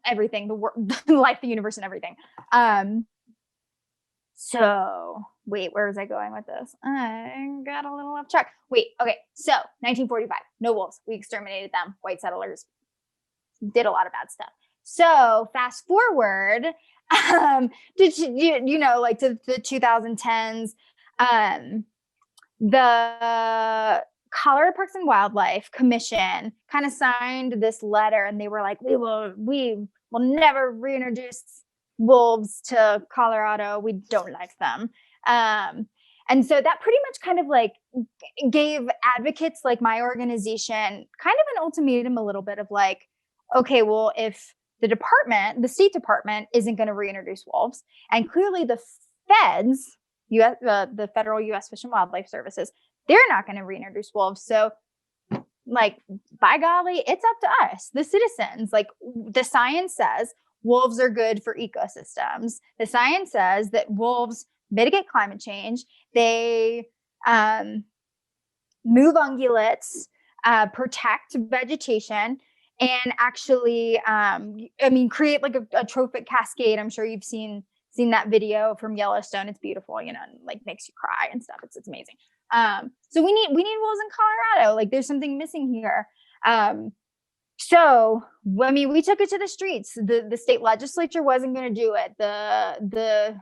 everything, the world, life, the universe, and everything. So wait, where was I going with this? I got a little off track. Wait, okay. So 1945, no wolves. We exterminated them. White settlers did a lot of bad stuff. So fast forward, to the 2010s, the Colorado Parks and Wildlife Commission kind of signed this letter, and they were like, we will never reintroduce wolves to Colorado. We don't like them. And so that pretty much kind of like gave advocates like my organization kind of an ultimatum, a little bit of like, okay, well, if the State Department isn't going to reintroduce wolves, and clearly the feds, the federal U.S. Fish and Wildlife Services, they're not going to reintroduce wolves. So like, by golly, it's up to us, the citizens. Like, the science says wolves are good for ecosystems. The science says that wolves mitigate climate change. They move ungulates, protect vegetation, and actually, create like a trophic cascade. I'm sure you've seen that video from Yellowstone. It's beautiful, and like makes you cry and stuff. It's amazing. So we need wolves in Colorado. Like, there's something missing here. So, we took it to the streets. The state legislature wasn't going to do it. The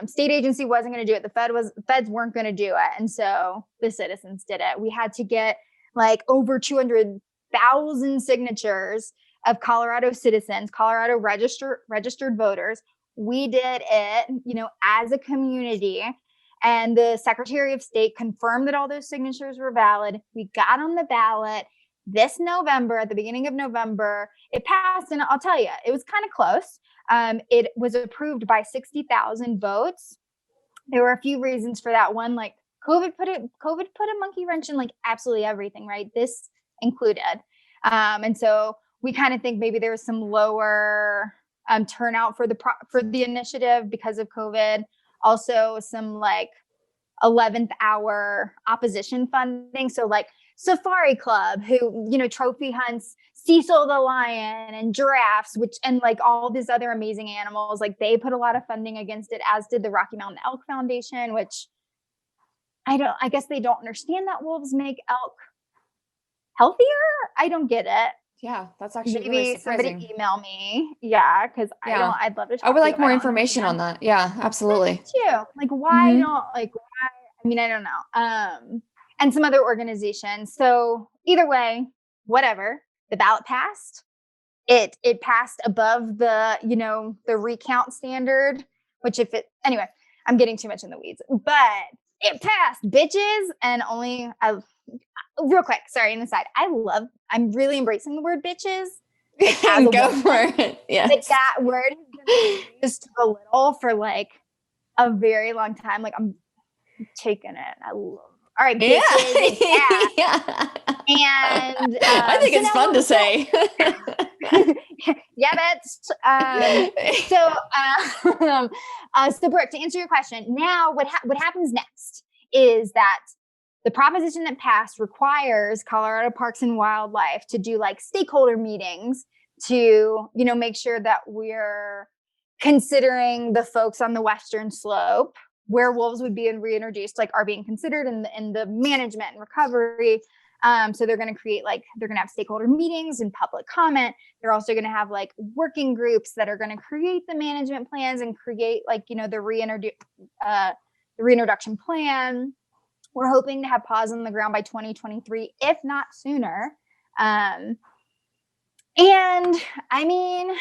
state agency wasn't going to do it. The feds weren't going to do it. And so the citizens did it. We had to get like over 200,000 signatures of Colorado citizens, Colorado registered voters. We did it, as a community. And the Secretary of State confirmed that all those signatures were valid. We got on the ballot this November, at the beginning of November. It passed, and I'll tell you, it was kind of close. It was approved by 60,000 votes. There were a few reasons for that. One, like COVID put a monkey wrench in like absolutely everything, right? This included. And so we kind of think maybe there was some lower turnout for the initiative because of COVID. Also some like 11th hour opposition funding. So like Safari Club, who, you know, trophy hunts Cecil the lion and giraffes, and like all these other amazing animals, like they put a lot of funding against it, as did the Rocky Mountain Elk Foundation, which I guess they don't understand that wolves make elk healthier. I don't get it. Yeah, that's actually Maybe really surprising. somebody email me. Yeah, because Yeah. I'd love to talk I would to like you. more I don't information on understand. that. Yeah, absolutely. Me too. Like why don't I mean, I don't know. And some other organizations. So either way, whatever. The ballot passed. It passed above the, you know, the recount standard, which anyway, I'm getting too much in the weeds, but it passed, bitches. And real quick, sorry, an aside. I'm really embracing the word bitches. Like, as a Go woman, for it. Yes. like that word has been used to belittle for like a very long time. Like I'm taking it. I love. All right, bitches. Yeah. And I think it's fun to say. Yeah, that's so Brooke, to answer your question, now what happens next is that the proposition that passed requires Colorado Parks and Wildlife to do like stakeholder meetings to, you know, make sure that we're considering the folks on the western slope where wolves would be reintroduced, like are being considered in the management and recovery. So they're going to create they're going to have stakeholder meetings and public comment. They're also going to have like working groups that are going to create the management plans and create like, you know, the reintroduction plan. We're hoping to have paws on the ground by 2023, if not sooner. And I mean,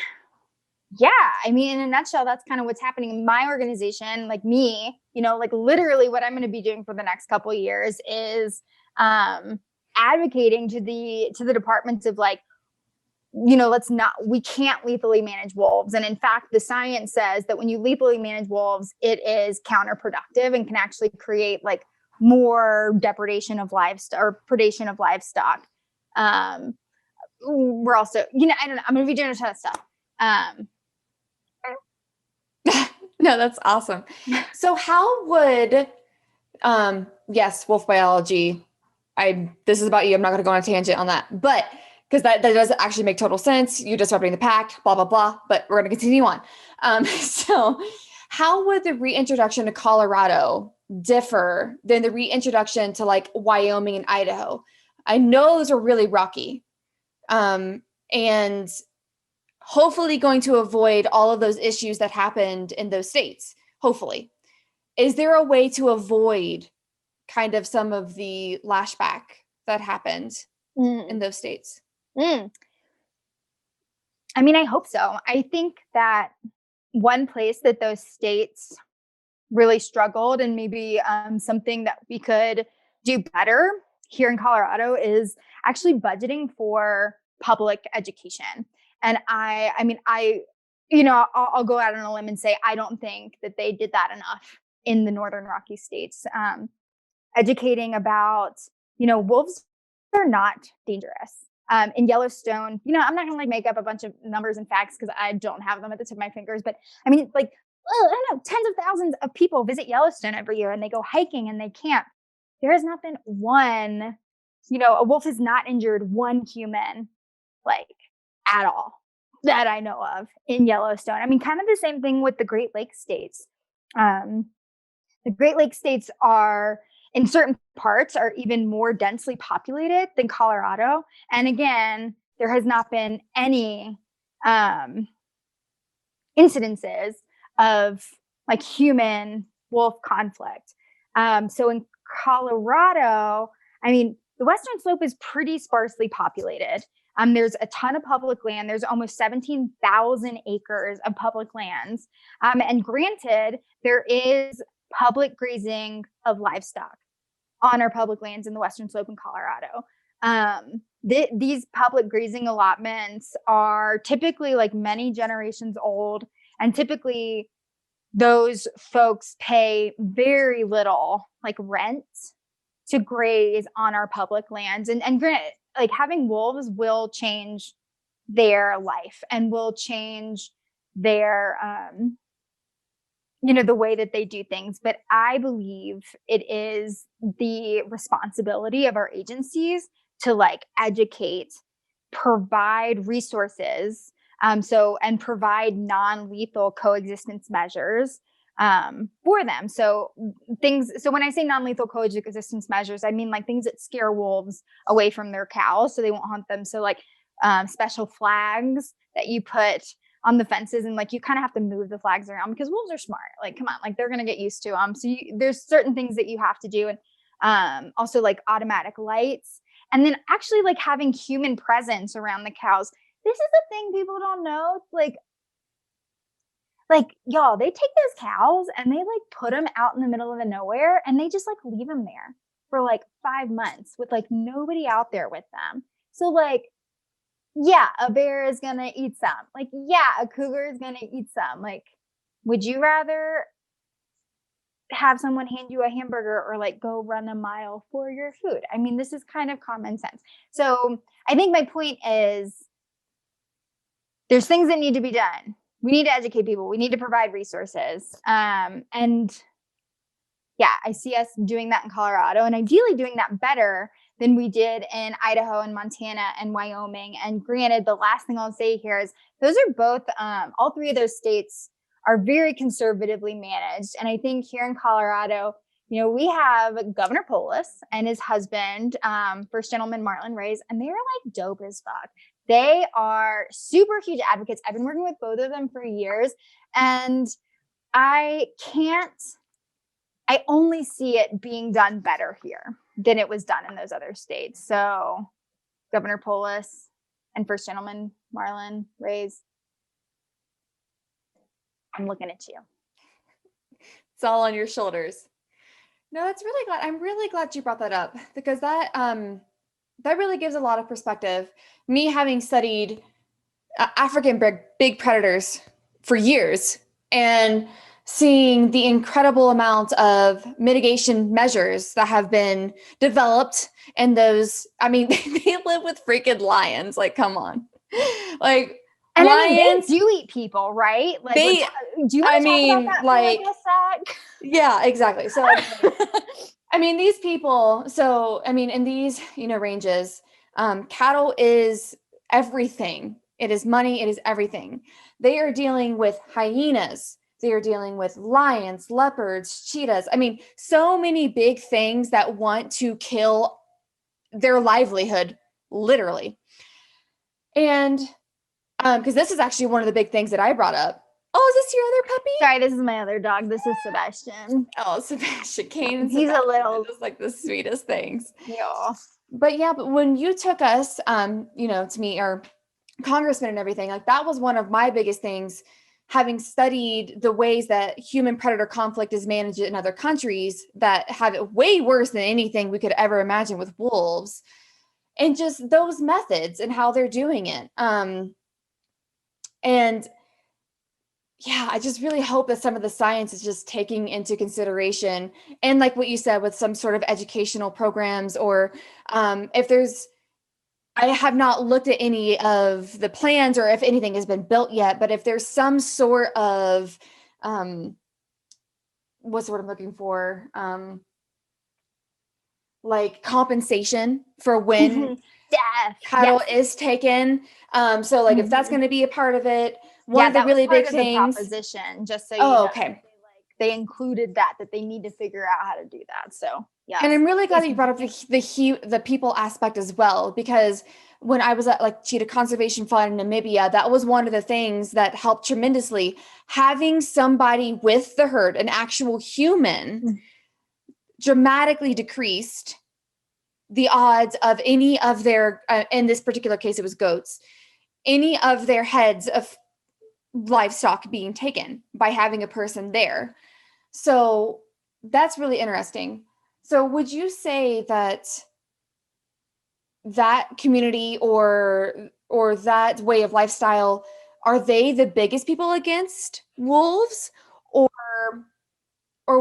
yeah, I mean, in a nutshell, that's kind of what's happening in my organization. Like me, you know, like literally what I'm going to be doing for the next couple of years is advocating to the departments of like, you know, we can't lethally manage wolves. And in fact, the science says that when you lethally manage wolves, it is counterproductive and can actually create like more depredation of livestock or predation of livestock. We're also, you know, I don't know, I'm going to be doing a ton of stuff. No, that's awesome. So how would, yes, wolf biology, this is about you. I'm not going to go on a tangent on that, but because that does actually make total sense. You're disrupting the pack, blah, blah, blah, but we're going to continue on. So how would the reintroduction to Colorado differ than the reintroduction to like Wyoming and Idaho? I know those are really rocky. And hopefully going to avoid all of those issues that happened in those states. Hopefully. Is there a way to avoid kind of some of the lashback that happened in those states? I mean, I hope so. I think that one place that those states really struggled and maybe something that we could do better here in Colorado is actually budgeting for public education. And I mean, you know, I'll go out on a limb and say, I don't think that they did that enough in the Northern Rocky states. Educating about, you know, wolves are not dangerous. In Yellowstone, you know, I'm not going to like make up a bunch of numbers and facts because I don't have them at the tip of my fingers, but I mean, like, I don't know, tens of thousands of people visit Yellowstone every year and they go hiking and they camp. There has not been one, you know, a wolf has not injured one human, like at all that I know of in Yellowstone. I mean, kind of the same thing with the Great Lakes states. The Great Lakes states are, in certain parts, are even more densely populated than Colorado. And again, there has not been any incidences of like human wolf conflict. So in Colorado, I mean, the Western Slope is pretty sparsely populated. There's a ton of public land. There's almost 17,000 acres of public lands. And granted, there is public grazing of livestock on our public lands in the Western Slope in Colorado. These public grazing allotments are typically like many generations old, and typically those folks pay very little like rent to graze on our public lands. And granted, like having wolves will change their life and will change their, the way that they do things. But I believe it is the responsibility of our agencies to like educate, provide resources, and provide non-lethal coexistence measures for them. So when I say non-lethal coexistence measures, I mean like things that scare wolves away from their cows so they won't hunt them. So like special flags that you put on the fences, and like you kind of have to move the flags around because wolves are smart. Like, come on, like they're gonna get used to them. So there's certain things that you have to do, and also like automatic lights, and then actually like having human presence around the cows. This is the thing people don't know. Like y'all, they take those cows and they like put them out in the middle of the nowhere, and they just like leave them there for like 5 months with like nobody out there with them. So like, yeah, a bear is going to eat some. Like, yeah, a cougar is going to eat some. Like, would you rather have someone hand you a hamburger or like go run a mile for your food? I mean, this is kind of common sense. So I think my point is there's things that need to be done. We need to educate people. We need to provide resources. And yeah, I see us doing that in Colorado, and ideally doing that better than we did in Idaho and Montana and Wyoming. And granted, the last thing I'll say here is those are both, all three of those states are very conservatively managed. And I think here in Colorado, we have Governor Polis and his husband, First Gentleman Marlon Reyes, and they're like dope as fuck. They are super huge advocates. I've been working with both of them for years, and I only see it being done better here than it was done in those other states. So Governor Polis and First Gentleman Marlon Reyes, I'm looking at you. It's all on your shoulders. No, I'm really glad you brought that up, because that really gives a lot of perspective. Me having studied African big predators for years and seeing the incredible amount of mitigation measures that have been developed, and those, I mean, they live with freaking lions. Like, come on. Like, and lions, I mean, they do eat people, right? Like, do you want to talk about that like, for like a sec? Yeah, exactly. So, I mean, these people, so, I mean, in these, ranges, cattle is everything. It is money. It is everything. They are dealing with hyenas. They are dealing with lions, leopards, cheetahs. I mean, so many big things that want to kill their livelihood, literally. And because this is actually one of the big things that I brought up. Oh, is this your other puppy? Sorry, this is my other dog. This is Sebastian. Oh, Sebastian. Kane and He's Sebastian, a little, just like the sweetest things. Yeah. But when you took us, to meet our congressman and everything, like that was one of my biggest things, having studied the ways that human predator conflict is managed in other countries that have it way worse than anything we could ever imagine with wolves, and just those methods and how they're doing it. And yeah, I just really hope that some of the science is just taking into consideration, and like what you said, with some sort of educational programs, or I have not looked at any of the plans or if anything has been built yet, but if there's some sort of, what's the word I'm looking for? Like compensation for when cattle is taken. So like if that's going to be a part of it, one of the really big things. Proposition, just so you know. Okay. They included that they need to figure out how to do that. So yeah. And I'm really glad that you brought up the people aspect as well, because when I was at like Cheetah Conservation Fund in Namibia, that was one of the things that helped tremendously. Having somebody with the herd, an actual human, dramatically decreased the odds of any of their, in this particular case, it was goats, any of their heads of livestock being taken by having a person there. So that's really interesting. So would you say that community or that way of lifestyle, are they the biggest people against wolves, or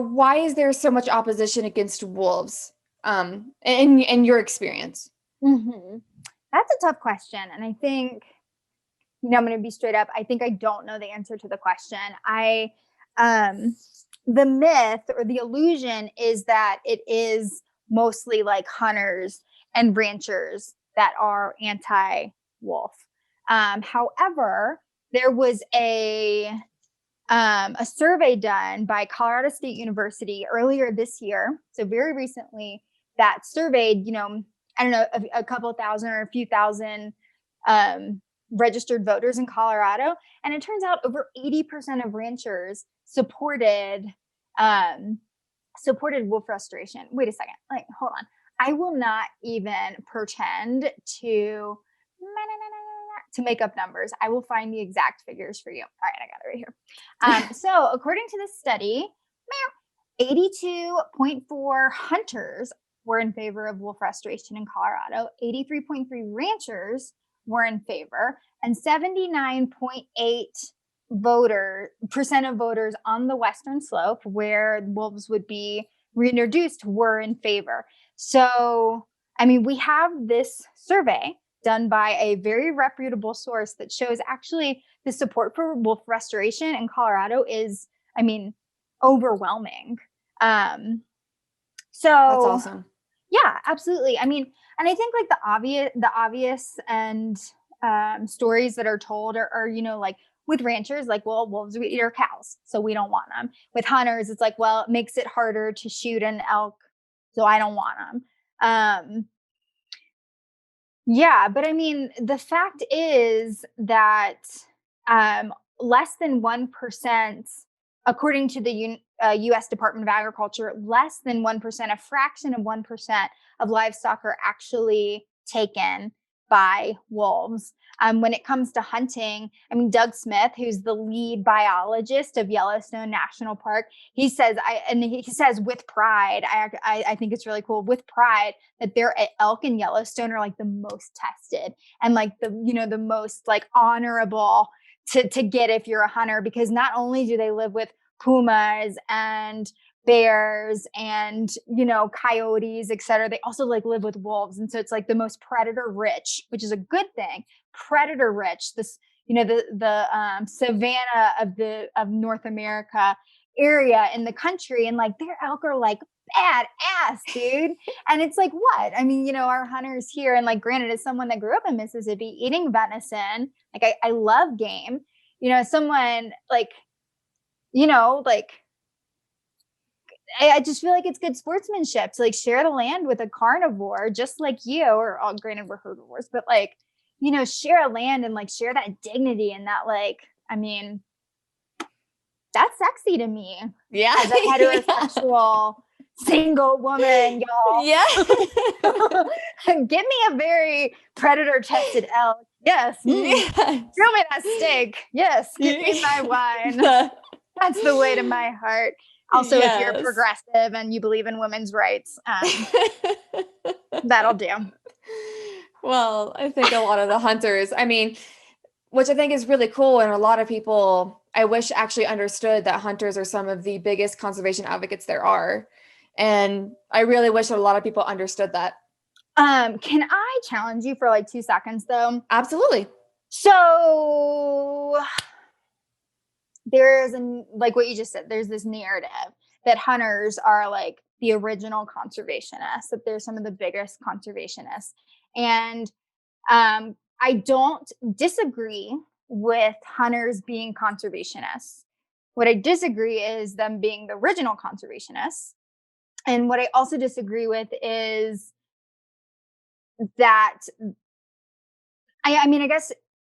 why is there so much opposition against wolves in your experience? Mm-hmm. That's a tough question. And I think I'm going to be straight up. I think I don't know the answer to the question. The myth or the illusion is that it is mostly like hunters and ranchers that are anti-wolf. However, there was a survey done by Colorado State University earlier this year, so very recently, that surveyed, I don't know, a couple thousand or a few thousand registered voters in Colorado. And it turns out over 80% of ranchers supported wolf restoration. Wait a second. Hold on. I will not even pretend to make up numbers. I will find the exact figures for you. All right, I got it right here. So according to this study, 82.4 hunters were in favor of wolf restoration in Colorado. 83.3 ranchers were in favor, and 79.8% of voters on the Western Slope, where wolves would be reintroduced, were in favor. So, we have this survey done by a very reputable source that shows actually the support for wolf restoration in Colorado is, overwhelming. So That's awesome. Yeah, absolutely. And I think like the obvious and stories that are told are like with ranchers, like, well, wolves would eat our cows, so we don't want them. With hunters, it's like, well, it makes it harder to shoot an elk, so I don't want them. Yeah, but the fact is that less than 1%, according to the U.S. Department of Agriculture, less than 1%, a fraction of 1% of livestock are actually taken by wolves. When it comes to hunting, Doug Smith, who's the lead biologist of Yellowstone National Park, he says with pride, I think it's really cool, with pride, that their elk in Yellowstone are like the most tested and like the most like honorable to get if you're a hunter, because not only do they live with pumas and bears and coyotes, etc., they also like live with wolves, and so it's like the most predator rich, which is a good thing. Predator rich, this the savanna of North America area in the country, and like their elk are like badass, dude. And it's like, what? Our hunters here, and like, granted, as someone that grew up in Mississippi eating venison, like I love game. Someone like, I just feel like it's good sportsmanship to like share the land with a carnivore, just like you, or granted we're herbivores, but like, share a land and like share that dignity and that like, that's sexy to me. Yeah. As a heterosexual single woman, y'all. Yeah. Give me a very predator tested elk. Yes. Yes. Throw me that steak. Yes. Give me my wine. That's the way to my heart. Also, if you're progressive and you believe in women's rights, that'll do. Well, I think a lot of the hunters, which I think is really cool, and a lot of people, I wish, actually understood that hunters are some of the biggest conservation advocates there are. And I really wish that a lot of people understood that. Can I challenge you for like 2 seconds though? Absolutely. So there's like what you just said, there's this narrative that hunters are like the original conservationists, that they're some of the biggest conservationists. And I don't disagree with hunters being conservationists. What I disagree is them being the original conservationists. And what I also disagree with is that, I guess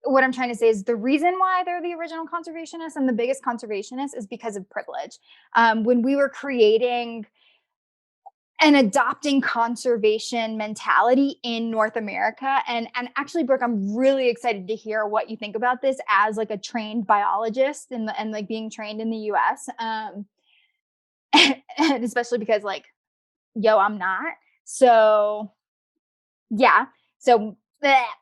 what I'm trying to say is the reason why they're the original conservationists and the biggest conservationists is because of privilege. When we were creating and adopting conservation mentality in North America, and actually, Brooke, I'm really excited to hear what you think about this as like a trained biologist and like being trained in the U.S. And especially because like, I'm not. So yeah. So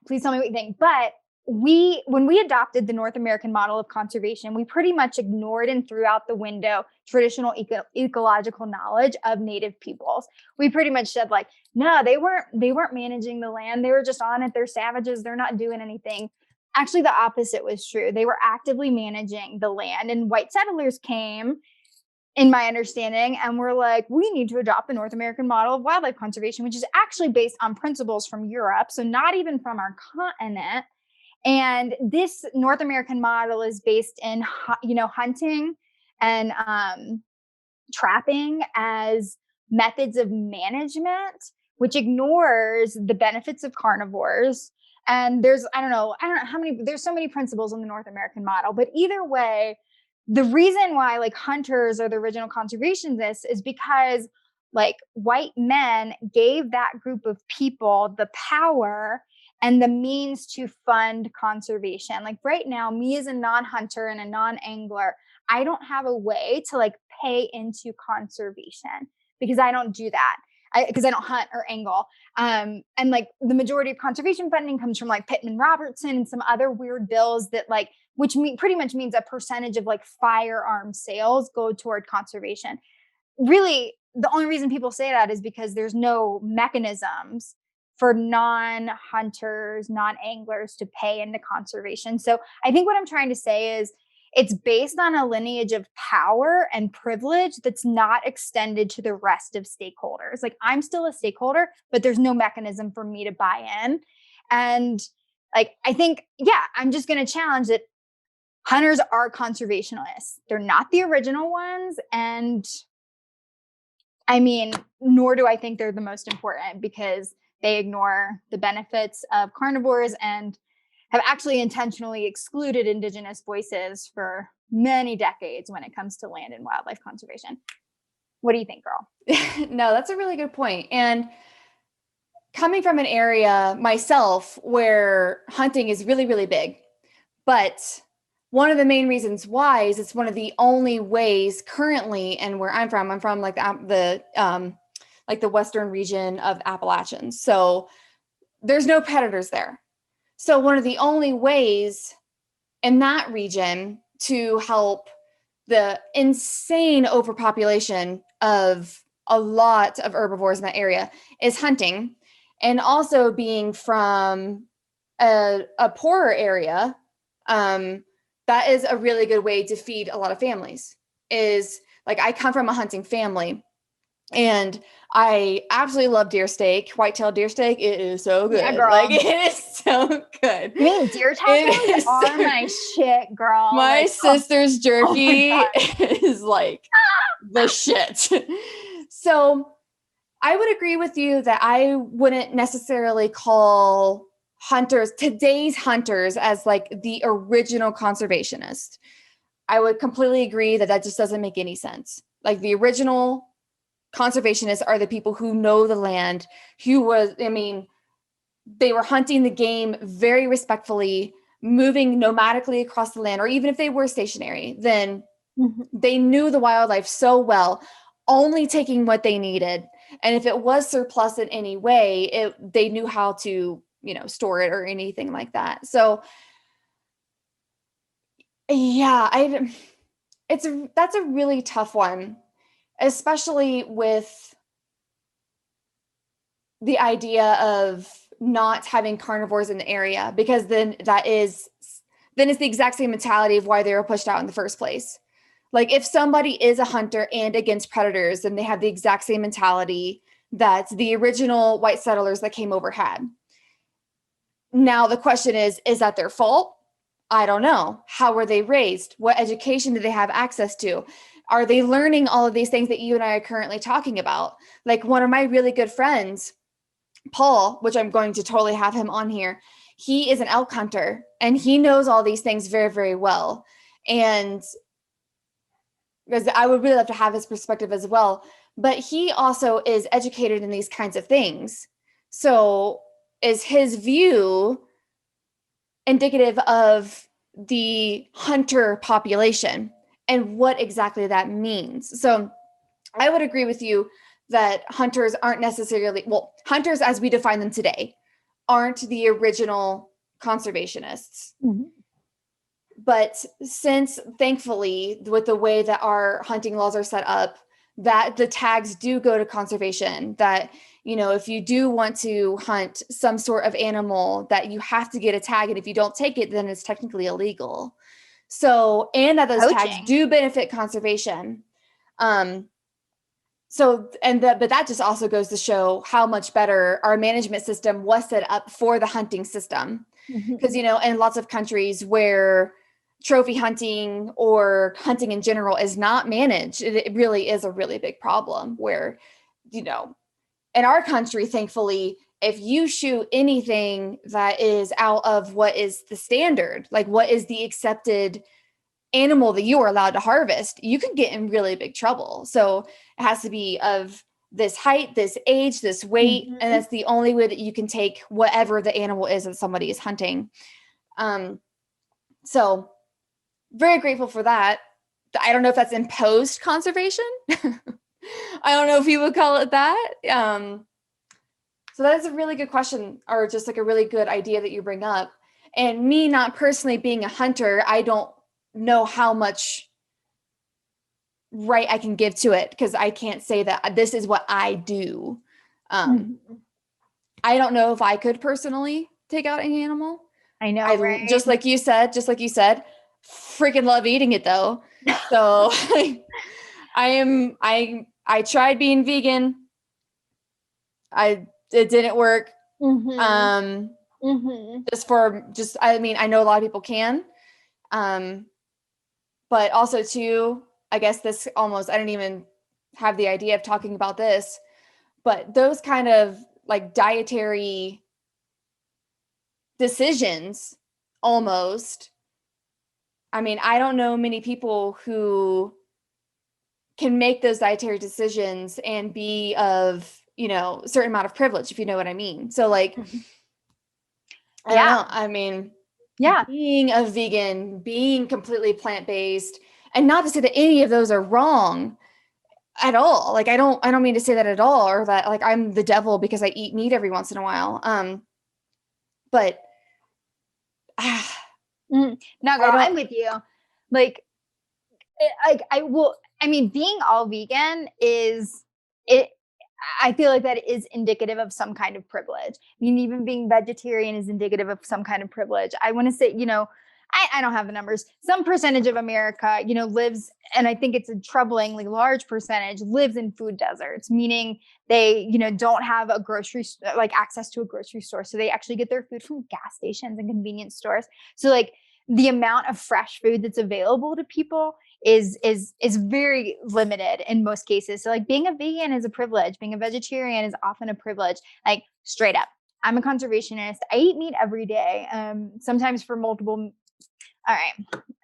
please tell me what you think. But when we adopted the North American model of conservation, we pretty much ignored and threw out the window traditional ecological knowledge of native peoples. We pretty much said like, no, they weren't managing the land. They were just on it. They're savages. They're not doing anything. actually the opposite was true. They were actively managing the land, and white settlers came, in my understanding, and we're like, we need to adopt the North American model of wildlife conservation, which is actually based on principles from Europe, so not even from our continent. And this North American model is based in, hunting and trapping as methods of management, which ignores the benefits of carnivores. And I don't know how many, there's so many principles in the North American model, but either way, the reason why like hunters are the original conservationists is because like white men gave that group of people the power and the means to fund conservation. Like right now, me as a non-hunter and a non-angler, I don't have a way to like pay into conservation because I don't do that. Because I don't hunt or angle. And like the majority of conservation funding comes from like Pittman Robertson and some other weird bills that like, which pretty much means a percentage of like firearm sales go toward conservation. Really, the only reason people say that is because there's no mechanisms for non-hunters, non-anglers to pay into conservation. So I think what I'm trying to say is it's based on a lineage of power and privilege that's not extended to the rest of stakeholders. Like I'm still a stakeholder, but there's no mechanism for me to buy in. And like, I think, I'm just going to challenge that hunters are conservationists. They're not the original ones. And I mean, nor do I think they're the most important because they ignore the benefits of carnivores and have actually intentionally excluded indigenous voices for many decades when it comes to land and wildlife conservation. What do you think, girl? No, that's a really good point. And coming from an area myself where hunting is really, really big, but one of the main reasons why is it's one of the only ways currently, and where I'm from like the western region of Appalachians. So there's no predators there. So one of the only ways in that region to help the insane overpopulation of a lot of herbivores in that area is hunting. And also being from a poorer area, that is a really good way to feed a lot of families. Is like, I come from a hunting family. And I absolutely love deer steak, white-tailed deer steak. It is so good. Yeah, girl. Like it is so good. You mean deer tacos are my shit, girl. My like, sister's jerky is like the shit. So I would agree with you that I wouldn't necessarily call today's hunters as like the original conservationist. I would completely agree that just doesn't make any sense. Like the original conservationists are the people who know the land, they were hunting the game very respectfully, moving nomadically across the land, or even if they were stationary, then they knew the wildlife so well, only taking what they needed. And if it was surplus in any way, they knew how to, store it or anything like that. So yeah, that's a really tough one, especially with the idea of not having carnivores in the area, because then it's the exact same mentality of why they were pushed out in the first place. Like if somebody is a hunter and against predators, then they have the exact same mentality that the original white settlers that came over had. Now the question is that their fault? I don't know. How were they raised? What education do they have access to? Are they learning all of these things that you and I are currently talking about? Like one of my really good friends, Paul, which I'm going to totally have him on here, he is an elk hunter and he knows all these things very, very well. And because I would really love to have his perspective as well, but he also is educated in these kinds of things. So is his view indicative of the hunter population and what exactly that means? So I would agree with you that hunters aren't necessarily, hunters as we define them today aren't the original conservationists. Mm-hmm. But since thankfully with the way that our hunting laws are set up, that the tags do go to conservation, that if you do want to hunt some sort of animal, that you have to get a tag, and if you don't take it, then it's technically illegal. So, and that those tags do benefit conservation. But that just also goes to show how much better our management system was set up for the hunting system. Because, in lots of countries where trophy hunting or hunting in general is not managed, it really is a really big problem where, in our country, thankfully, if you shoot anything that is out of what is the standard, like what is the accepted animal that you are allowed to harvest, you can get in really big trouble. So it has to be of this height, this age, this weight, and that's the only way that you can take whatever the animal is that somebody is hunting. So very grateful for that. I don't know if that's imposed conservation. I don't know if you would call it that. So that is a really good question, or just like a really good idea that you bring up. And me not personally being a hunter, I don't know how much right I can give to it, because I can't say that this is what I do. I don't know if I could personally take out any animal. I know, right? Just like you said, freaking love eating it though. So I tried being vegan. It didn't work. I mean, I know a lot of people can. But also too, I guess this almost, I don't even have the idea of talking about this, but those kind of like dietary decisions almost, I mean, I don't know many people who can make those dietary decisions and be of, a certain amount of privilege, if you know what I mean. So like, I don't know. I mean, being a vegan, being completely plant-based, and not to say that any of those are wrong at all. Like, I don't mean to say that at all, or that like I'm the devil because I eat meat every once in a while. But no, girl, I'm with you. Like, I mean, being all vegan I feel like that is indicative of some kind of privilege. I mean, even being vegetarian is indicative of some kind of privilege. I want to say, I don't have the numbers. Some percentage of America, lives, and I think it's a troublingly large percentage, lives in food deserts, meaning they, don't have a access to a grocery store. So they actually get their food from gas stations and convenience stores. So like the amount of fresh food that's available to people is very limited in most cases. So like being a vegan is a privilege. Being a vegetarian is often a privilege, like straight up. I'm a conservationist. I eat meat every day. Sometimes for multiple. All right.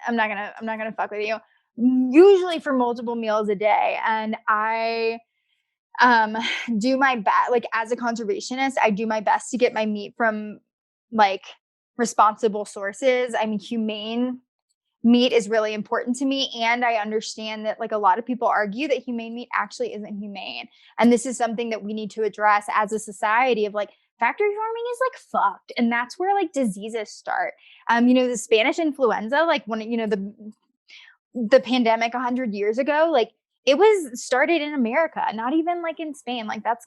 I'm not gonna fuck with you. Usually for multiple meals a day. And I do my best, like as a conservationist, I do my best to get my meat from like responsible sources. I mean, humane meat is really important to me. And I understand that like a lot of people argue that humane meat actually isn't humane. And this is something that we need to address as a society of like, factory farming is like fucked. And that's where like diseases start. The Spanish influenza, like when, the pandemic 100 years ago, like it was started in America, not even like in Spain. Like that's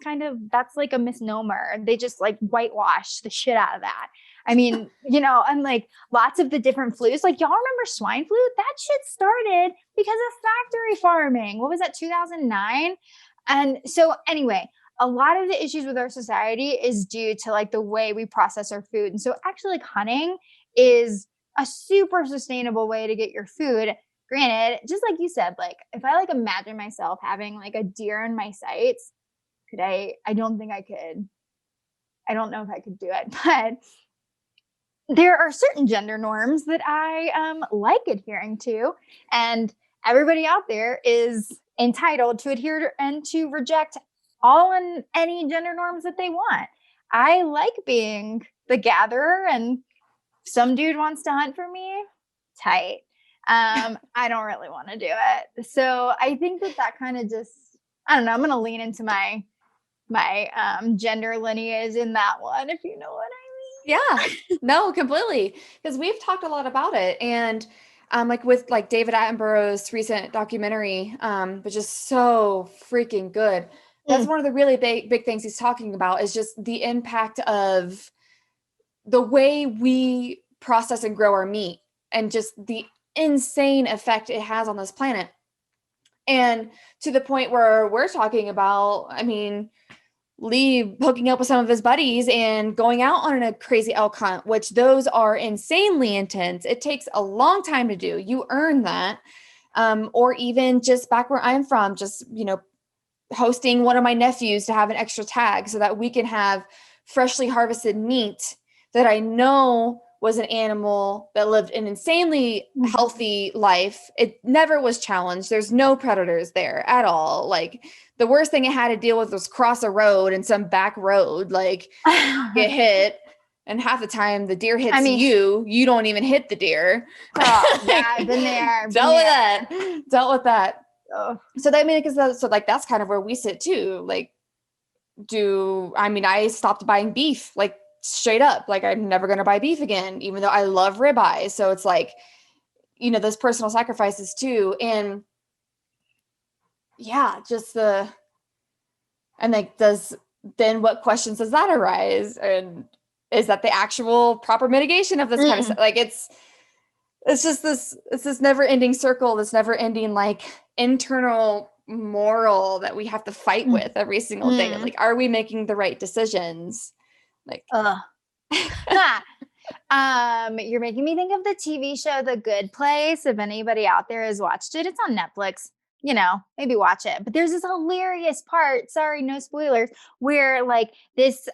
like a misnomer. They just like whitewashed the shit out of that. I mean, and like lots of the different flus, like y'all remember swine flu? That shit started because of factory farming. What was that, 2009? And so anyway, a lot of the issues with our society is due to like the way we process our food. And so actually like hunting is a super sustainable way to get your food. Granted, just like you said, like if I like imagine myself having like a deer in my sights, I don't think I could. I don't know if I could do it, but there are certain gender norms that I like adhering to, and everybody out there is entitled to adhere and to reject all and any gender norms that they want. I like being the gatherer, and some dude wants to hunt for me, tight. I don't really want to do it. So I think that kind of just, I don't know, I'm going to lean into my gender lineage in that one, if you know what I mean. Yeah, no, completely. Because we've talked a lot about it. And like with like David Attenborough's recent documentary, which is so freaking good. That's one of the really big things he's talking about, is just the impact of the way we process and grow our meat, and just the insane effect it has on this planet. And to the point where we're talking about, I mean, Lee hooking up with some of his buddies and going out on a crazy elk hunt, which those are insanely intense. It takes a long time to do. You earn that. Or even just back where I'm from, just, hosting one of my nephews to have an extra tag so that we can have freshly harvested meat that I know was an animal that lived an insanely healthy life. It never was challenged. There's no predators there at all. Like, the worst thing it had to deal with was cross a road in some back road, like get hit. And half the time the deer hits you don't even hit the deer. Oh, yeah, I've been there. Dealt with that. Oh. So that's kind of where we sit too. Like, I stopped buying beef, like, straight up. Like, I'm never going to buy beef again, even though I love ribeye. So it's like, those personal sacrifices too. And yeah, then what questions does that arise? And is that the actual proper mitigation of this kind of stuff? Like, it's just this never ending circle, this never ending, like, internal moral that we have to fight with every single day. Like, are we making the right decisions? Like, you're making me think of the TV show The Good Place. If anybody out there has watched it, it's on Netflix. Maybe watch it. But there's this hilarious part, sorry, no spoilers, where, like, this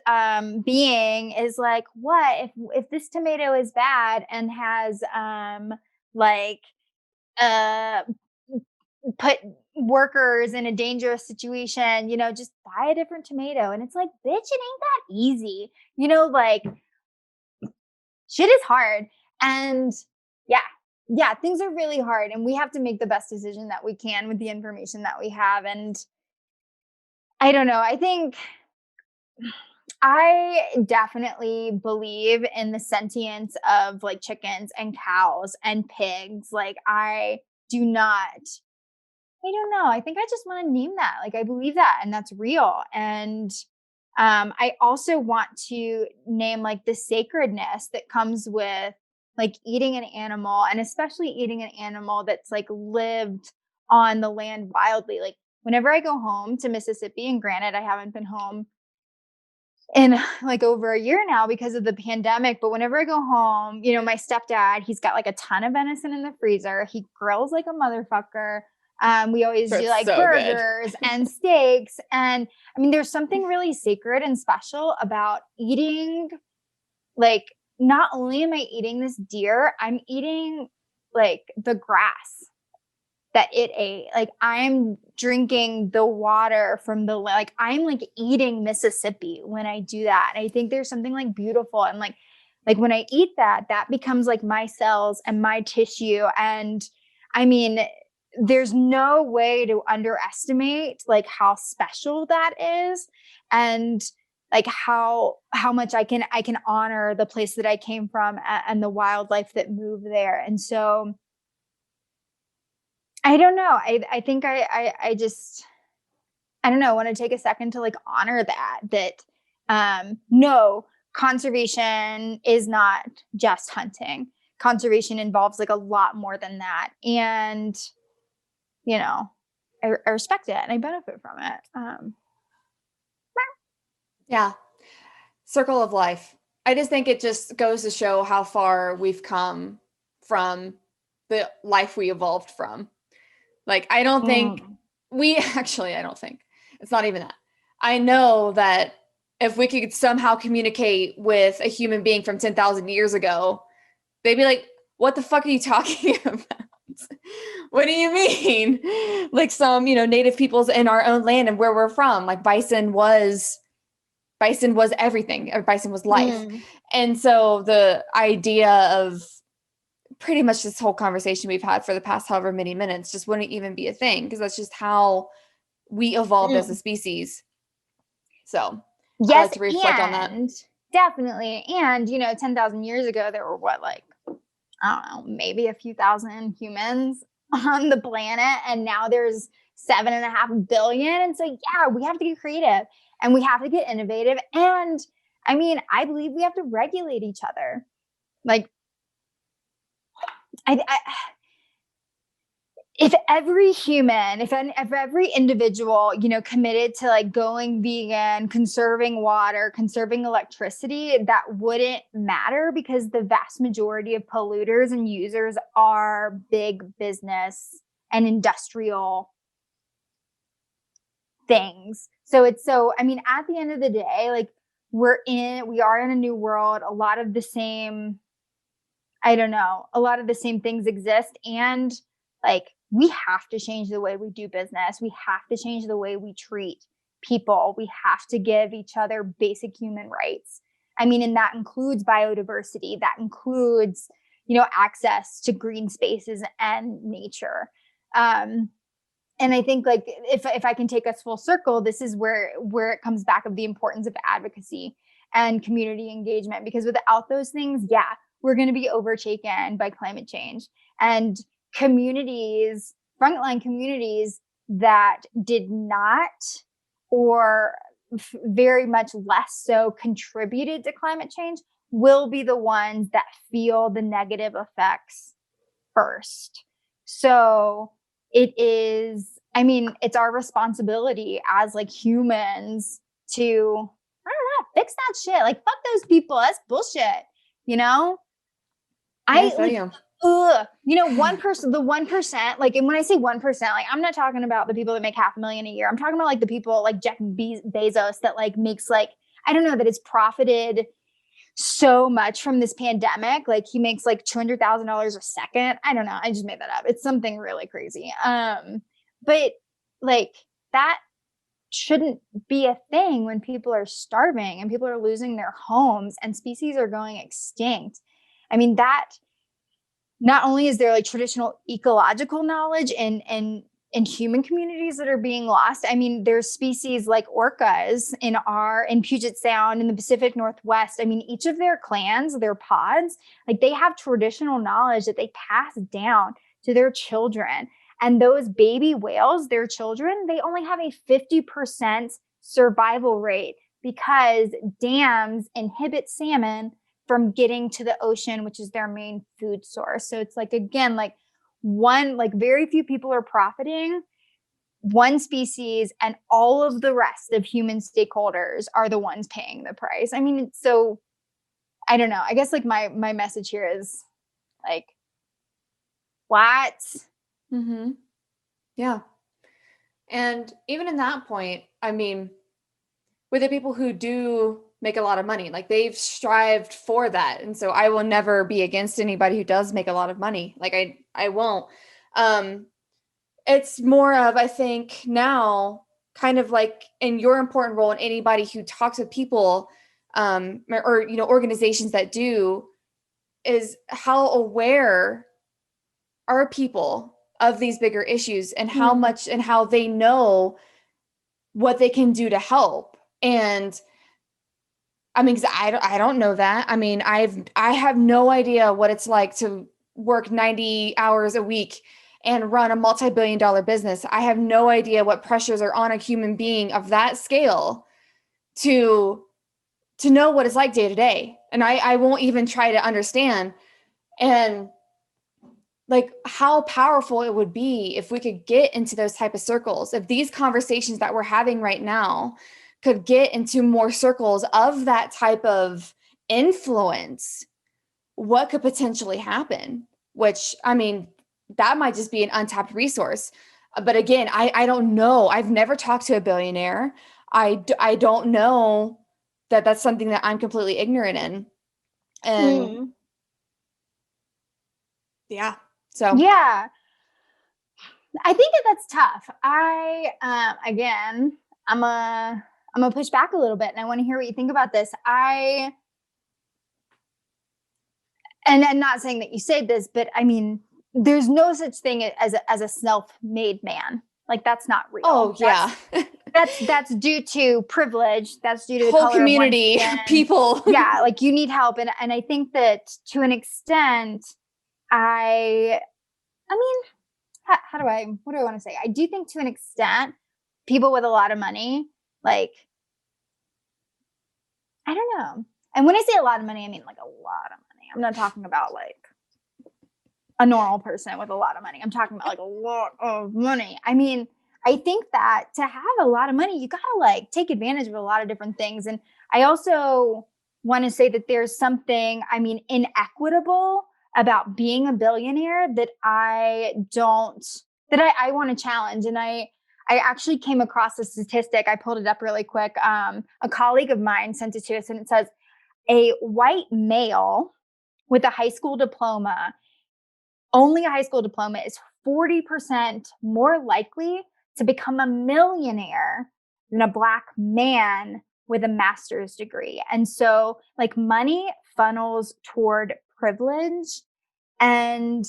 being is like, what if this tomato is bad and has put workers in a dangerous situation, just buy a different tomato. And it's like, bitch, it ain't that easy. Like, shit is hard. And yeah, things are really hard, and we have to make the best decision that we can with the information that we have. And I don't know, I think I definitely believe in the sentience of, like, chickens and cows and pigs. Like, I don't know. I think I just want to name that. Like, I believe that, and that's real. And I also want to name, like, the sacredness that comes with, like, eating an animal, and especially eating an animal that's, like, lived on the land wildly. Like, whenever I go home to Mississippi, and granted, I haven't been home in, like, over a year now because of the pandemic, but whenever I go home, my stepdad, he's got, like, a ton of venison in the freezer. He grills like a motherfucker. We always do, like, burgers and steaks. And there's something really sacred and special about eating, like, not only am I eating this deer, I'm eating, like, the grass that it ate. Like, I'm drinking the water from like, I'm, like, eating Mississippi when I do that. And I think there's something, like, beautiful. And like when I eat that becomes, like, my cells and my tissue. And there's no way to underestimate, like, how special that is, and, like, how much I can honor the place that I came from and the wildlife that moved there. And so I don't know. I think I just, I don't know, want to take a second to, like, honor that no, conservation is not just hunting. Conservation involves, like, a lot more than that. And I respect it and I benefit from it. Yeah. Circle of life. I just think it just goes to show how far we've come from the life we evolved from. Like, I don't think I don't think it's not even that. I know that if we could somehow communicate with a human being from 10,000 years ago, they'd be like, what the fuck are you talking about? What do you mean? Like, some, native peoples in our own land and where we're from, like, bison was everything, or bison was life. And so the idea of pretty much this whole conversation we've had for the past however many minutes just wouldn't even be a thing, because that's just how we evolved as a species. So yes, I like to reflect on that. Definitely. And 10,000 years ago, there were, what, like, I don't know, maybe a few thousand humans on the planet, and now there's 7.5 billion. And so, yeah, we have to get creative and we have to get innovative. And I mean, I believe we have to regulate each other. Like, I if every human, if every individual, you know, committed to like going vegan, conserving water, conserving electricity, that wouldn't matter because the vast majority of polluters and users are big business and industrial things. I mean, at the end of the day, like we are in a new world. A lot of the same, I don't know, a lot of the same things exist. And like, we have to change the way we do business. We have to change the way we treat people. We have to give each other basic human rights. I mean, and that includes biodiversity. That includes, you know, access to green spaces and nature. And I think like if I can take us full circle, this is where it comes back of the importance of advocacy and community engagement, because without those things, yeah, we're going to be overtaken by climate change. And communities, frontline communities that did not, or very much less so, contributed to climate change will be the ones that feel the negative effects first. So it is, I mean, it's our responsibility as like humans to, I don't know, fix that shit. Like, fuck those people. That's bullshit. You know? You know, 1%, the 1%, like, and when I say 1%, like, I'm not talking about the people that make $500,000 a year. I'm talking about like the people like Jeff Bezos that like makes like, I don't know, that it's profited so much from this pandemic. Like he makes like $200,000 a second. I don't know. I just made that up. It's something really crazy. But like that shouldn't be a thing when people are starving and people are losing their homes and species are going extinct. I mean, that not only is there like traditional ecological knowledge and human communities that are being lost. I mean, there's species like orcas in Puget Sound in the Pacific Northwest. I mean, each of their clans, their pods, like they have traditional knowledge that they pass down to their children. And those baby whales, their children, they only have a 50% survival rate because dams inhibit salmon from getting to the ocean, which is their main food source. So it's like, again, like very few people are profiting. One species and all of the rest of human stakeholders are the ones paying the price. I mean, so I don't know. I guess like my message here is like, what? Mm-hmm. Yeah. And even in that point, I mean, with the people who do make a lot of money, like they've strived for that. And so I will never be against anybody who does make a lot of money. Like I won't. It's more of, I think now, kind of like in your important role, and anybody who talks with people, or, you know, organizations that do, is how aware are people of these bigger issues and how much and how they know what they can do to help. And I mean, 'cause I don't know that. I mean, I have no idea what it's like to work 90 hours a week and run a multi-billion-dollar business. I have no idea what pressures are on a human being of that scale to know what it's like day to day. And I won't even try to understand. And like how powerful it would be if we could get into those type of circles. If these conversations that we're having right now could get into more circles of that type of influence, what could potentially happen? Which, I mean, that might just be an untapped resource. But again, I don't know. I've never talked to a billionaire. I don't know that that's something that I'm completely ignorant in. And yeah. So yeah, I think that's tough. Again, I'm gonna push back a little bit, and I want to hear what you think about this. And I'm not saying that you say this, but I mean, there's no such thing as a self-made man. Like that's not real. Oh yeah. That's due to privilege. That's due to the whole color community, of one's skin. people. Yeah, like you need help, and I think that to an extent, I mean, what do I want to say? I do think to an extent, people with a lot of money, like, I don't know. And when I say a lot of money, I mean like a lot of money. I'm not talking about like a normal person with a lot of money. I'm talking about like a lot of money. I mean, I think that to have a lot of money, you got to like take advantage of a lot of different things. And I also want to say that there's something, I mean, inequitable about being a billionaire that I want to challenge. And I actually came across a statistic. I pulled it up really quick. A colleague of mine sent it to us, and it says a white male with a high school diploma, only a high school diploma, is 40% more likely to become a millionaire than a Black man with a master's degree. And so like money funnels toward privilege. And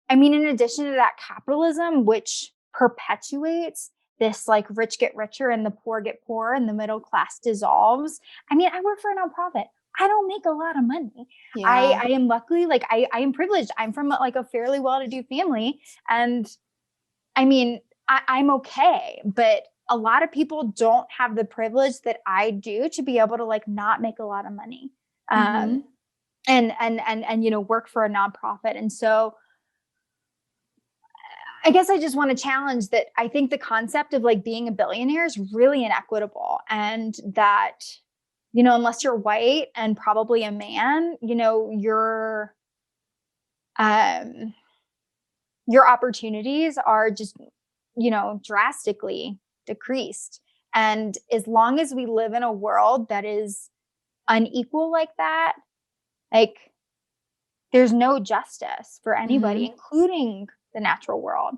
I mean, in addition to that, capitalism, which perpetuates this like rich get richer and the poor get poorer and the middle class dissolves. I mean, I work for a nonprofit. I don't make a lot of money. Yeah. I am luckily, like I am privileged. I'm from like a fairly well-to-do family. And I mean, I'm okay, but a lot of people don't have the privilege that I do to be able to like not make a lot of money. And you know, work for a nonprofit. And so I guess I just want to challenge that. I think the concept of like being a billionaire is really inequitable, and that, you know, unless you're white and probably a man, you know, your opportunities are just, you know, drastically decreased. And as long as we live in a world that is unequal like that, like there's no justice for anybody, including the natural world.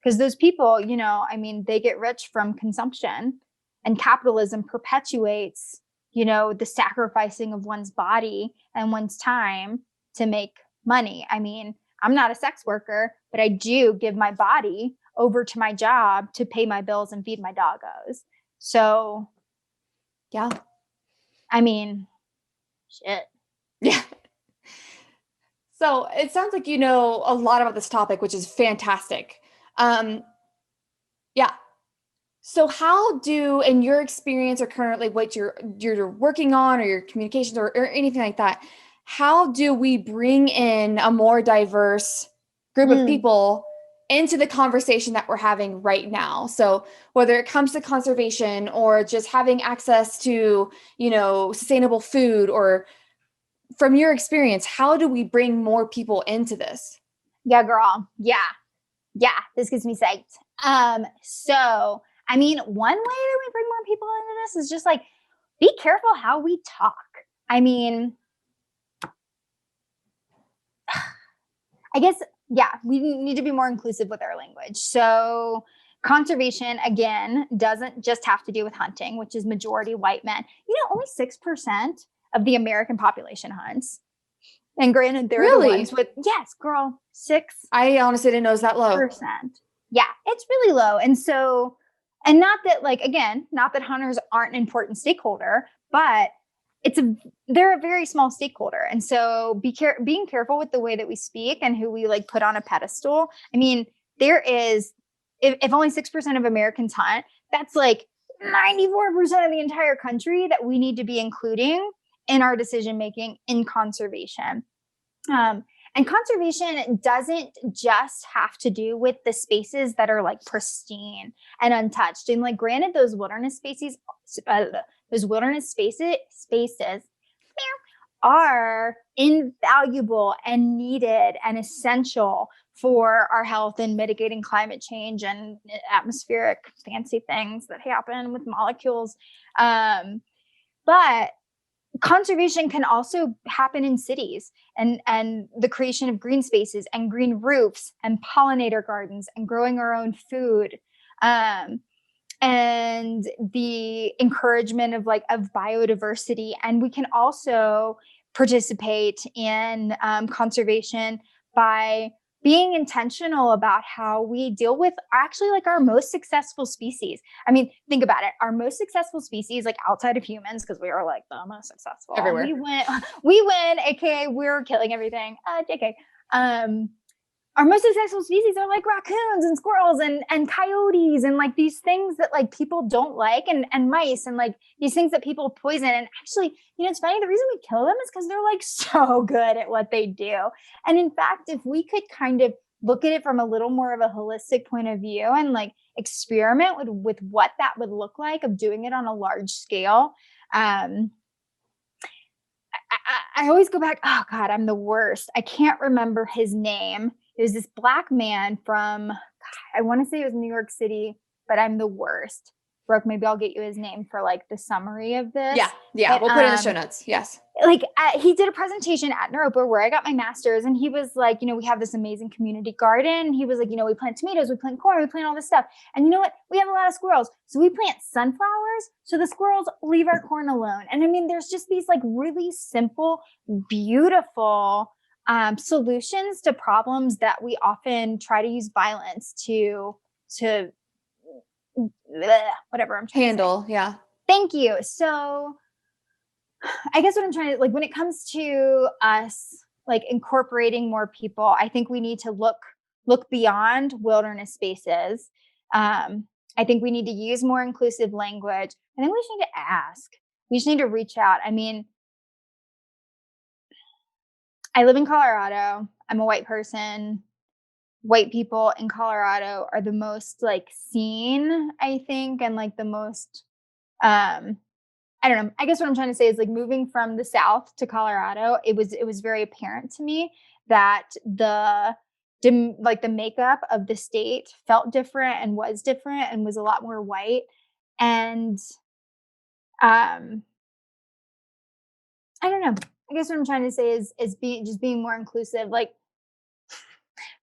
Because those people, you know, I mean, they get rich from consumption, and capitalism perpetuates, you know, the sacrificing of one's body and one's time to make money. I mean, I'm not a sex worker, but I do give my body over to my job to pay my bills and feed my doggos. So, yeah. I mean, shit. Yeah. So it sounds like you know a lot about this topic, which is fantastic. Yeah. So how do, in your experience or currently what you're working on or your communications or anything like that, how do we bring in a more diverse group of people into the conversation that we're having right now? So whether it comes to conservation or just having access to, you know, sustainable food, or from your experience, how do we bring more people into this? Yeah, girl. Yeah. This gets me psyched. So, I mean, one way that we bring more people into this is just like, be careful how we talk. I mean, I guess, yeah, we need to be more inclusive with our language. So conservation, again, doesn't just have to do with hunting, which is majority white men. You know, only 6% of the American population hunts. And granted, they're the ones with, yes, girl, 6%. I honestly didn't know it was that low. Yeah, it's really low. And so, and not that like, again, not that hunters aren't an important stakeholder, but they're a very small stakeholder. And so being careful with the way that we speak and who we like put on a pedestal. I mean, there is, if only 6% of Americans hunt, that's like 94% of the entire country that we need to be including in our decision-making in conservation. And conservation doesn't just have to do with the spaces that are like pristine and untouched. And like, granted, those wilderness spaces are invaluable and needed and essential for our health and mitigating climate change and atmospheric fancy things that happen with molecules. But conservation can also happen in cities, and the creation of green spaces and green roofs and pollinator gardens and growing our own food, and the encouragement of biodiversity. And we can also participate in conservation by being intentional about how we deal with actually like our most successful species. I mean, think about it. Our most successful species, like outside of humans, because we are like the most successful everywhere. We win, AKA we're killing everything. JK. our most successful species are like raccoons and squirrels and coyotes and like these things that like people don't like, and mice and like these things that people poison. And actually, it's funny, the reason we kill them is because they're like so good at what they do. And in fact, if we could kind of look at it from a little more of a holistic point of view and like experiment with what that would look like of doing it on a large scale. I always go back, oh God, I'm the worst. I can't remember his name. It was this Black man from, I want to say it was New York City, but I'm the worst. Brooke, maybe I'll get you his name for like the summary of this. Yeah, but, we'll put it in the show notes. Yes. Like he did a presentation at Naropa where I got my master's, and he was like, we have this amazing community garden. He was like, we plant tomatoes, we plant corn, we plant all this stuff. And you know what? We have a lot of squirrels. So we plant sunflowers so the squirrels leave our corn alone. And I mean, there's just these like really simple, beautiful solutions to problems that we often try to use violence to whatever I'm trying handle. to say. Yeah. Thank you. So I guess what I'm trying to, like, when it comes to us, like incorporating more people, I think we need to look beyond wilderness spaces. I think we need to use more inclusive language. I think we just need to ask. We just need to reach out. I mean, I live in Colorado. I'm a white person. White people in Colorado are the most like seen, I think, and like the most, I don't know. I guess what I'm trying to say is like moving from the South to Colorado, it was very apparent to me that the makeup of the state felt different and was a lot more white. And I don't know. I guess what I'm trying to say is being more inclusive. Like,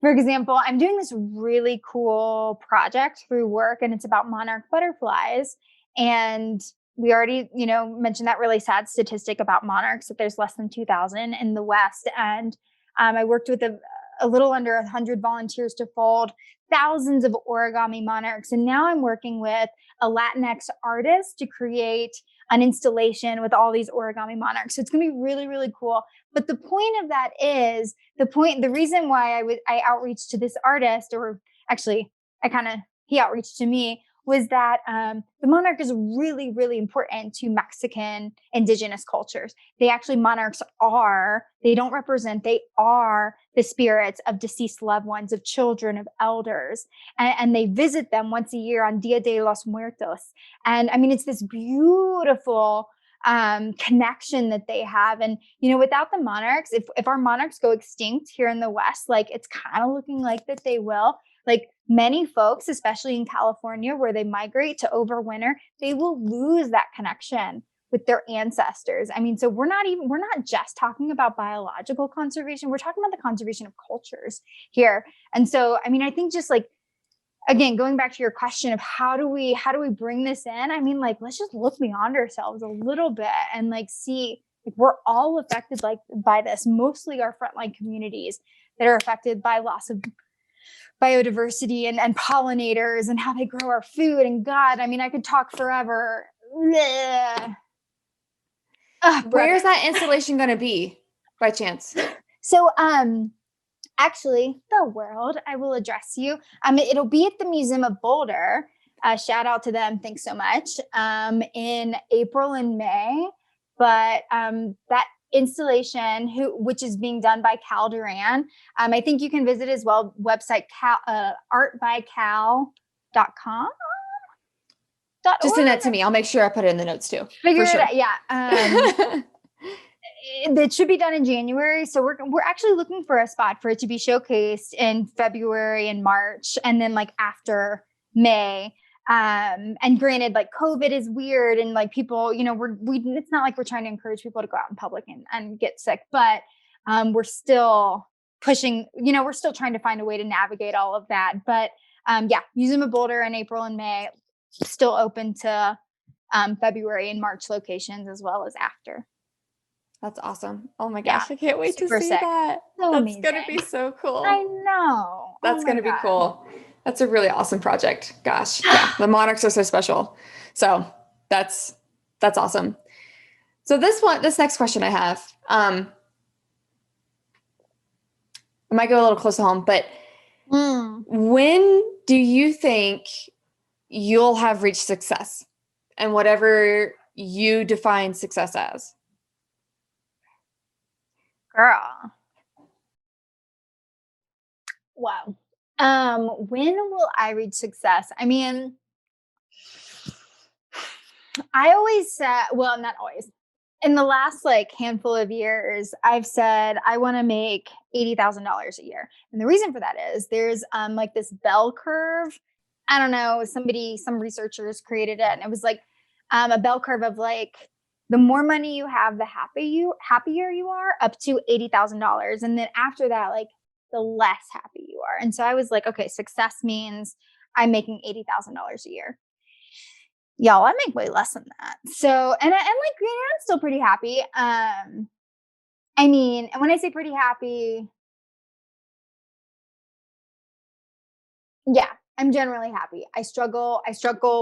for example, I'm doing this really cool project through work, and it's about monarch butterflies. And we already, mentioned that really sad statistic about monarchs, that there's less than 2,000 in the West. And I worked with a little under 100 volunteers to fold thousands of origami monarchs. And now I'm working with a Latinx artist to create an installation with all these origami monarchs. So it's going to be really, really cool. But the point of that is the reason why I outreached to this artist, or actually he outreached to me, was that the monarch is really, really important to Mexican indigenous cultures. Monarchs they don't represent, they are the spirits of deceased loved ones, of children, of elders. And they visit them once a year on Dia de los Muertos. And I mean, it's this beautiful connection that they have. And, without the monarchs, if our monarchs go extinct here in the West, like it's kind of looking like that they will, like many folks, especially in California, where they migrate to overwinter, they will lose that connection with their ancestors. I mean, so we're not just talking about biological conservation. We're talking about the conservation of cultures here. And so, I mean, I think just like, again, going back to your question of how do we bring this in? I mean, like, let's just look beyond ourselves a little bit and like see, like, we're all affected by this, mostly our frontline communities that are affected by loss of biodiversity and pollinators and how they grow our food. And God, I mean, I could talk forever. Where's that installation going to be by chance? So, actually, the world, I will address you. It'll be at the Museum of Boulder. Shout out to them. Thanks so much. In April and May. But that installation, which is being done by Cal Duran. I think you can visit his website, artbycal.com. Just send that to me. I'll make sure I put it in the notes too. Figure it out. Yeah. It should be done in January. So we're actually looking for a spot for it to be showcased in February and March, and then like after May. And granted, like COVID is weird, and like people, it's not like we're trying to encourage people to go out in public and get sick, but we're still pushing, we're still trying to find a way to navigate all of that. But Museum of Boulder in April and May, still open to February and March locations as well as after. That's awesome. Oh my gosh, I can't wait to see sick. that. So That's amazing. going to be so cool. I know. That's going to be cool. That's a really awesome project. Gosh, yeah, the monarchs are so special. So that's awesome. So this next question I have, it might go a little close to home, but When do you think you'll have reached success and whatever you define success as? Girl. Wow. When will I reach success? I mean, I always said, well, not always. In the last like handful of years, I've said I want to make $80,000 a year. And the reason for that is there's like this bell curve. I don't know, some researchers created it, and it was like a bell curve of like the more money you have, the happier you are, up to $80,000. And then after that, like the less happy you are. And so I was like, okay, success means I'm making $80,000 a year. Y'all, I make way less than that. So, and like, I'm still pretty happy. I mean, and when I say pretty happy, yeah, I'm generally happy. I struggle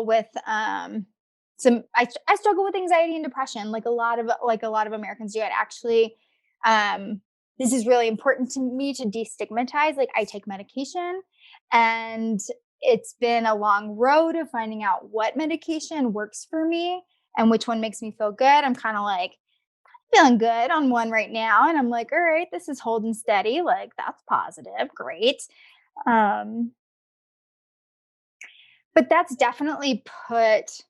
with I struggle with anxiety and depression, like a lot of Americans do. It actually, this is really important to me to destigmatize. Like, I take medication, and it's been a long road of finding out what medication works for me and which one makes me feel good. I'm kind of like feeling good on one right now, and I'm like, all right, this is holding steady. Like, that's positive, great. Um, but that's definitely put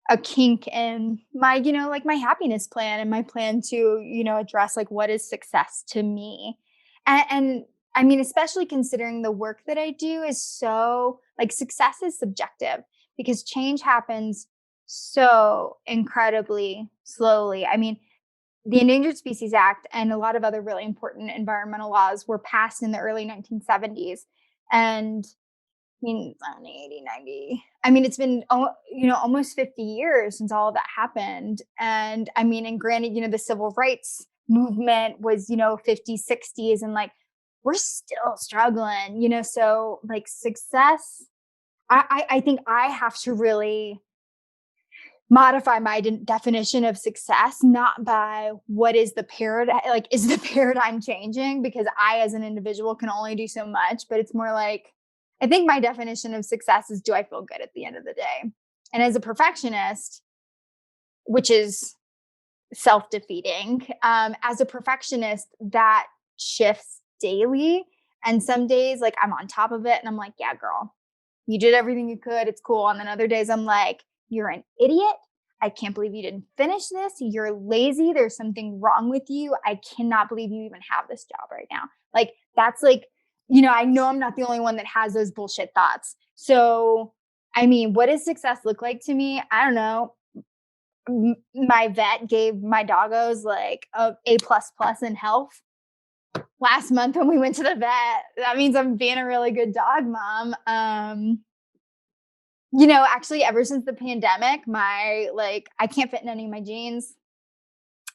a kink in my, like my happiness plan and my plan to, address like what is success to me. And I mean, especially considering the work that I do is so like success is subjective because change happens so incredibly slowly. I mean, the Endangered Species Act and a lot of other really important environmental laws were passed in the early 1970s. And I mean, 70, 80, 90. I mean, it's been, almost 50 years since all of that happened. And I mean, and granted, the civil rights movement was, 50s, 60s, and like, we're still struggling, so like success, I think I have to really modify my definition of success, not by what is the paradigm, like, is the paradigm changing? Because I, as an individual, can only do so much, but it's more like, I think my definition of success is, do I feel good at the end of the day? And as a perfectionist, which is self-defeating, as a perfectionist, that shifts daily. And some days, like, I'm on top of it and I'm like, yeah, girl, you did everything you could. It's cool. And then other days I'm like, you're an idiot. I can't believe you didn't finish this. You're lazy. There's something wrong with you. I cannot believe you even have this job right now. Like, that's like, I know I'm not the only one that has those bullshit thoughts. So, I mean, what does success look like to me? I don't know. My vet gave my doggos like A++ in health last month when we went to the vet. That means I'm being a really good dog mom. Actually, ever since the pandemic, I can't fit in any of my jeans.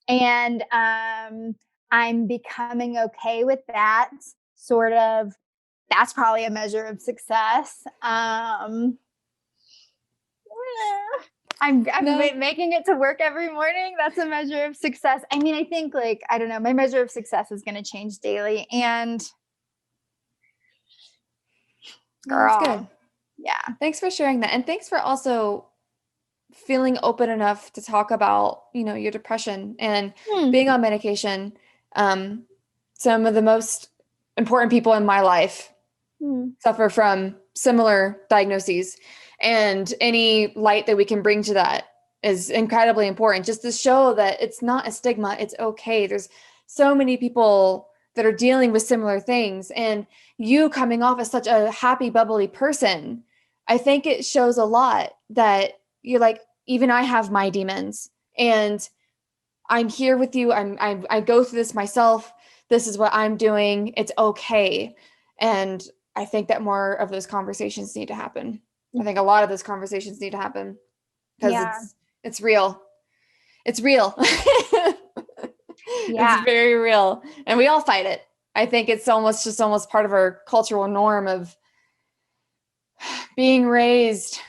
And I'm becoming okay with that, sort of. That's probably a measure of success. I'm making it to work every morning. That's a measure of success. I mean, I think I don't know, my measure of success is going to change daily. And girl, that's good. Yeah. Thanks for sharing that. And thanks for also feeling open enough to talk about, your depression and being on medication. Some of the most important people in my life suffer from similar diagnoses, and any light that we can bring to that is incredibly important, just to show that it's not a stigma. It's okay. There's so many people that are dealing with similar things, and you coming off as such a happy, bubbly person, I think it shows a lot that you're like, even I have my demons, and I'm here with you. I go through this myself. This is what I'm doing. It's okay. And I think that more of those conversations need to happen. I think a lot of those conversations need to happen because it's real. It's real. It's very real. And we all fight it. I think it's almost part of our cultural norm of being raised.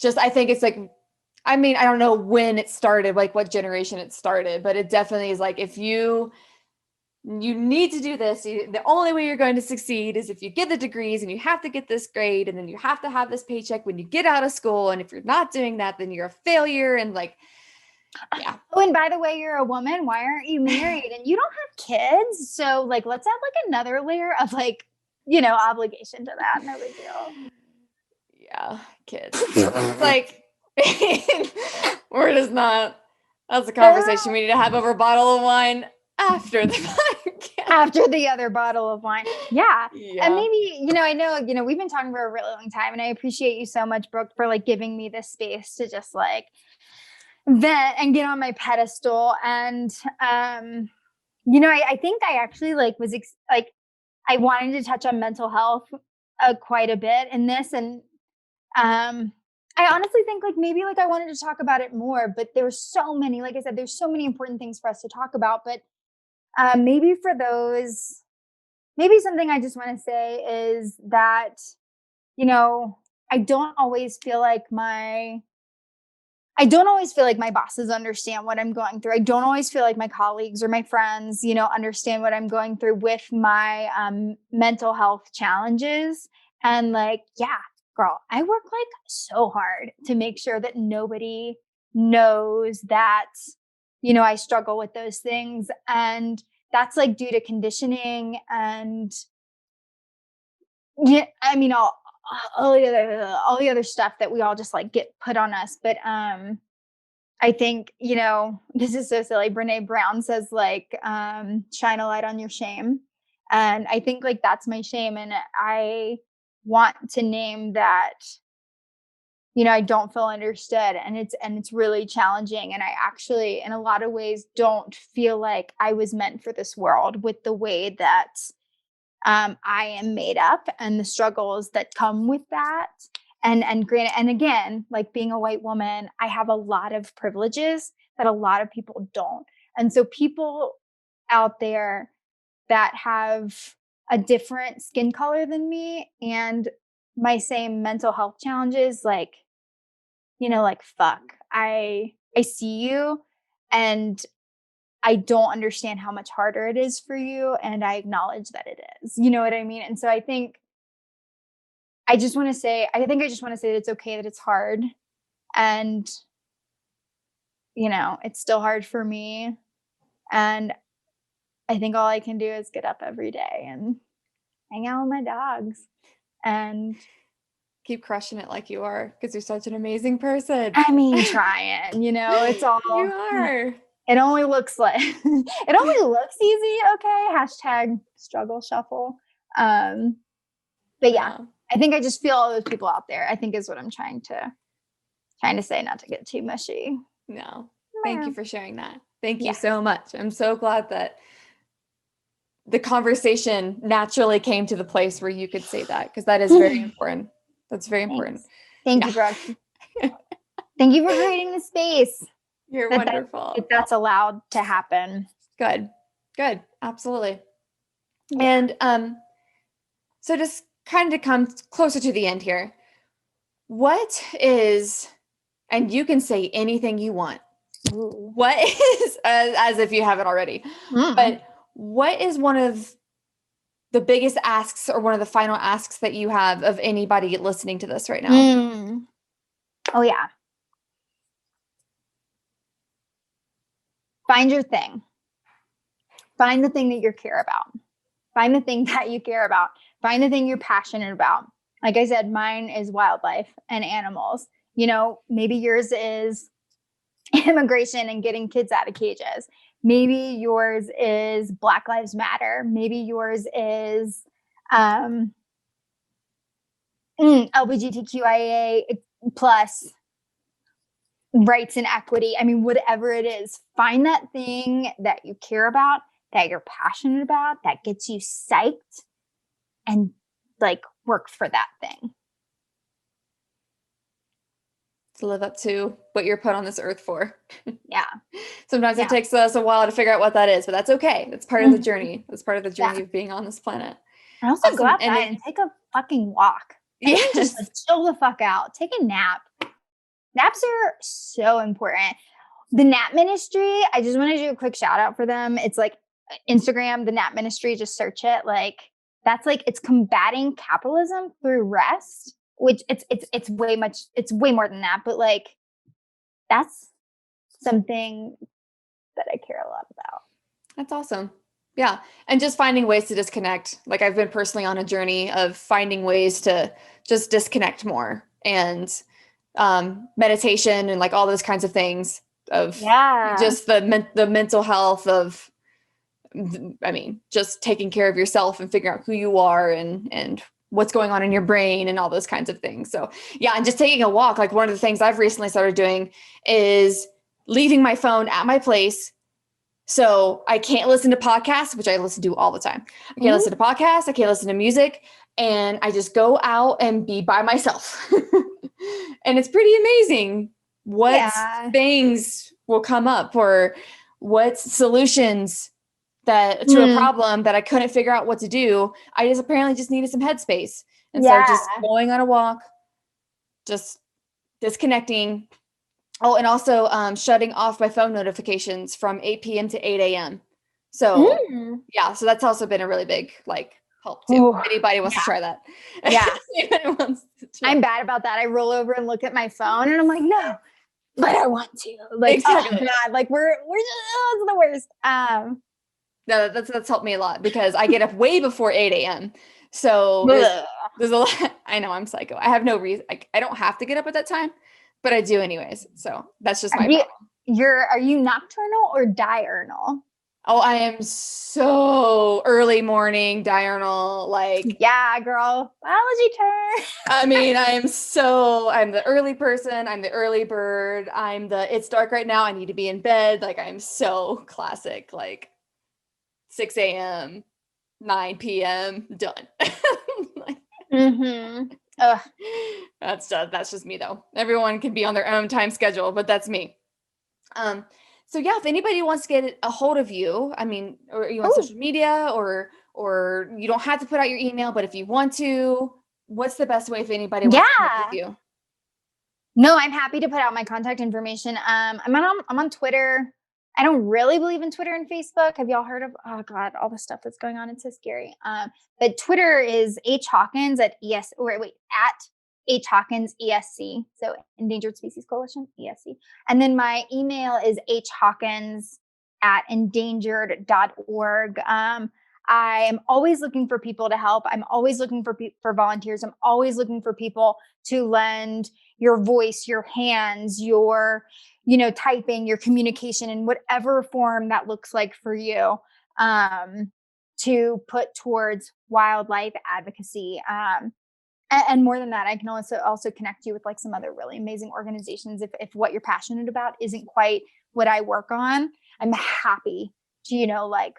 I think it's like, I mean, I don't know when it started, like what generation it started, but it definitely is like, if you you need to do this. The only way you're going to succeed is if you get the degrees and you have to get this grade and then you have to have this paycheck when you get out of school. And if you're not doing that, then you're a failure. And like, yeah. Oh, and by the way, you're a woman. Why aren't you married? And you don't have kids. So like, let's add like another layer of like, obligation to that. No big deal. Yeah, kids. Like, we're just not. That's a conversation we need to have over a bottle of wine after the podcast. After the other bottle of wine. Yeah. Yeah. And maybe, I know, we've been talking for a really long time, and I appreciate you so much, Brooke, for like giving me this space to just like vent and get on my pedestal. And, I think I actually like was I wanted to touch on mental health quite a bit in this. And, I honestly think like maybe like I wanted to talk about it more, but there were so many, like I said, there's so many important things for us to talk about. But maybe for those, maybe something I just want to say is that, I don't always feel like my bosses understand what I'm going through. I don't always feel like my colleagues or my friends, understand what I'm going through with my mental health challenges. And like, yeah, girl, I work like so hard to make sure that nobody knows that, I struggle with those things. And that's like due to conditioning and yeah, I mean, all the other stuff that we all just like get put on us. But I think, this is so silly. Brene Brown says like, shine a light on your shame. And I think like that's my shame. And I want to name that, I don't feel understood, and it's really challenging. And I actually, in a lot of ways, don't feel like I was meant for this world with the way that I am made up and the struggles that come with that. And granted, and again, like being a white woman, I have a lot of privileges that a lot of people don't. And so people out there that have a different skin color than me and my same mental health challenges, like, like, fuck, I see you, and I don't understand how much harder it is for you. And I acknowledge that it is, you know what I mean? And so I think I just want to say that it's okay that it's hard. And, it's still hard for me. And I think all I can do is get up every day and hang out with my dogs and keep crushing it like you are, because you're such an amazing person. I mean, trying, it's all you are. It only looks like it only looks easy. Okay. #struggle shuffle. But yeah, I think I just feel all those people out there, I think is what I'm trying to say, not to get too mushy. No, thank you for sharing that. Thank you so much. I'm so glad that the conversation naturally came to the place where you could say that, because that is very important. That's very important. Thank you, Brooke. Thank you for creating the space. You're wonderful. That's allowed to happen. Good. Absolutely. Yeah. And so just kind of come closer to the end here. What is, and you can say anything you want. Ooh. What is, as if you haven't already, but what is one of the biggest asks or one of the final asks that you have of anybody listening to this right now? Oh, yeah. Find your thing. Find the thing that you care about. Find the thing that you care about. Find the thing you're passionate about. Like I said, mine is wildlife and animals. Maybe yours is immigration and getting kids out of cages. Maybe yours is Black Lives Matter. Maybe yours is LGBTQIA plus rights and equity. I mean, whatever it is, find that thing that you care about, that you're passionate about, that gets you psyched, and like work for that thing. To live up to what you're put on this earth for. Yeah. Sometimes it takes us a while to figure out what that is, but that's okay. That's part of the journey. That's part of the journey of being on this planet. And also go outside and take a fucking walk. Yeah. Just like, chill the fuck out. Take a nap. Naps are so important. The nap ministry, I just want to do a quick shout out for them. It's like Instagram, the Nap Ministry, just search it. Like that's like it's combating capitalism through rest, which it's way more than that, but like that's something that I care a lot about. That's awesome. Yeah. And just finding ways to disconnect. Like I've been personally on a journey of finding ways to just disconnect more, and meditation and like all those kinds of things of just the mental health of, I mean, just taking care of yourself and figuring out who you are and what's going on in your brain and all those kinds of things. So yeah. And just taking a walk. Like one of the things I've recently started doing is leaving my phone at my place. So I can't listen to podcasts, which I listen to all the time. I can't listen to podcasts. I can't listen to music. And I just go out and be by myself. And it's pretty amazing what things will come up, or what solutions that to a problem that I couldn't figure out what to do. I just apparently just needed some headspace. And so just going on a walk, just disconnecting. Oh, and also shutting off my phone notifications from 8 p.m. to 8 a.m. So yeah, so that's also been a really big like help too. If anybody wants to try that. Yeah. I'm bad about that. I roll over and look at my phone and I'm like, no, but I want to. Like, exactly. Oh God, like we're just, it's the worst. No, that's helped me a lot because I get up way before 8 a.m. So there's a lot. I know I'm psycho. I have no reason. I don't have to get up at that time, but I do anyways. So that's just my problem. Are you nocturnal or diurnal? Oh, I am so early morning diurnal. Like, yeah, girl, biology turn. I mean, I'm the early person. I'm the early bird. It's dark right now. I need to be in bed. Like, I'm so classic, like 6 a.m., 9 p.m., done. That's just me though. Everyone can be on their own time schedule, but that's me. So yeah, if anybody wants to get a hold of you, I mean, or you on social media, or you don't have to put out your email, but if you want to, what's the best way if anybody wants to connect with you? No, I'm happy to put out my contact information. I'm on Twitter. I don't really believe in Twitter and Facebook. Have y'all heard of, oh God, all the stuff that's going on? It's so scary. But Twitter is H Hawkins at H Hawkins ESC. So Endangered Species Coalition, ESC. And then my email is hhawkins@endangered.org. I am always looking for people to help. I'm always looking for volunteers. I'm always looking for people to lend your voice, your hands, your, typing, your communication in whatever form that looks like for you, to put towards wildlife advocacy. And more than that, I can also connect you with like some other really amazing organizations. If what you're passionate about isn't quite what I work on, I'm happy to,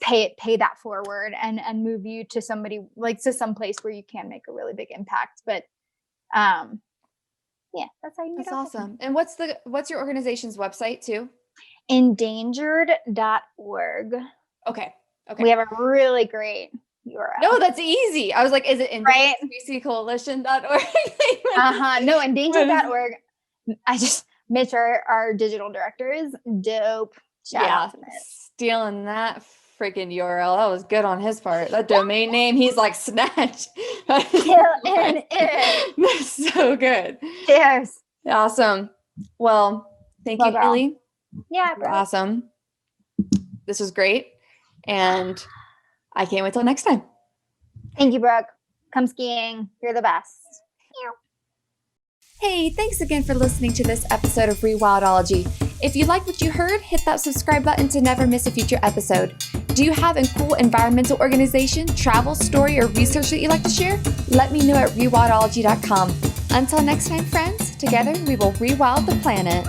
pay that forward and move you to somebody, like to some place where you can make a really big impact. But yeah, that's how you That's awesome. And what's your organization's website too? Endangered.org. Okay. We have a really great URL. No, that's easy. I was like, is it EndangeredSpeciesCoalition.org? No, Endangered.org. I just, Mitch, our digital director, is dope. Shout out to Mitch. Stealing that freaking URL. That was good on his part. That domain name, he's like snatch. Killing it. That's so good. Cheers. Awesome. Well, thank you, Hailey. Yeah, bro. Awesome. This was great. And I can't wait till next time. Thank you, Brooke. Come skiing. You're the best. Hey, thanks again for listening to this episode of Rewildology. If you like what you heard, hit that subscribe button to never miss a future episode. Do you have a cool environmental organization, travel, story, or research that you'd like to share? Let me know at rewildology.com. Until next time, friends, together we will rewild the planet.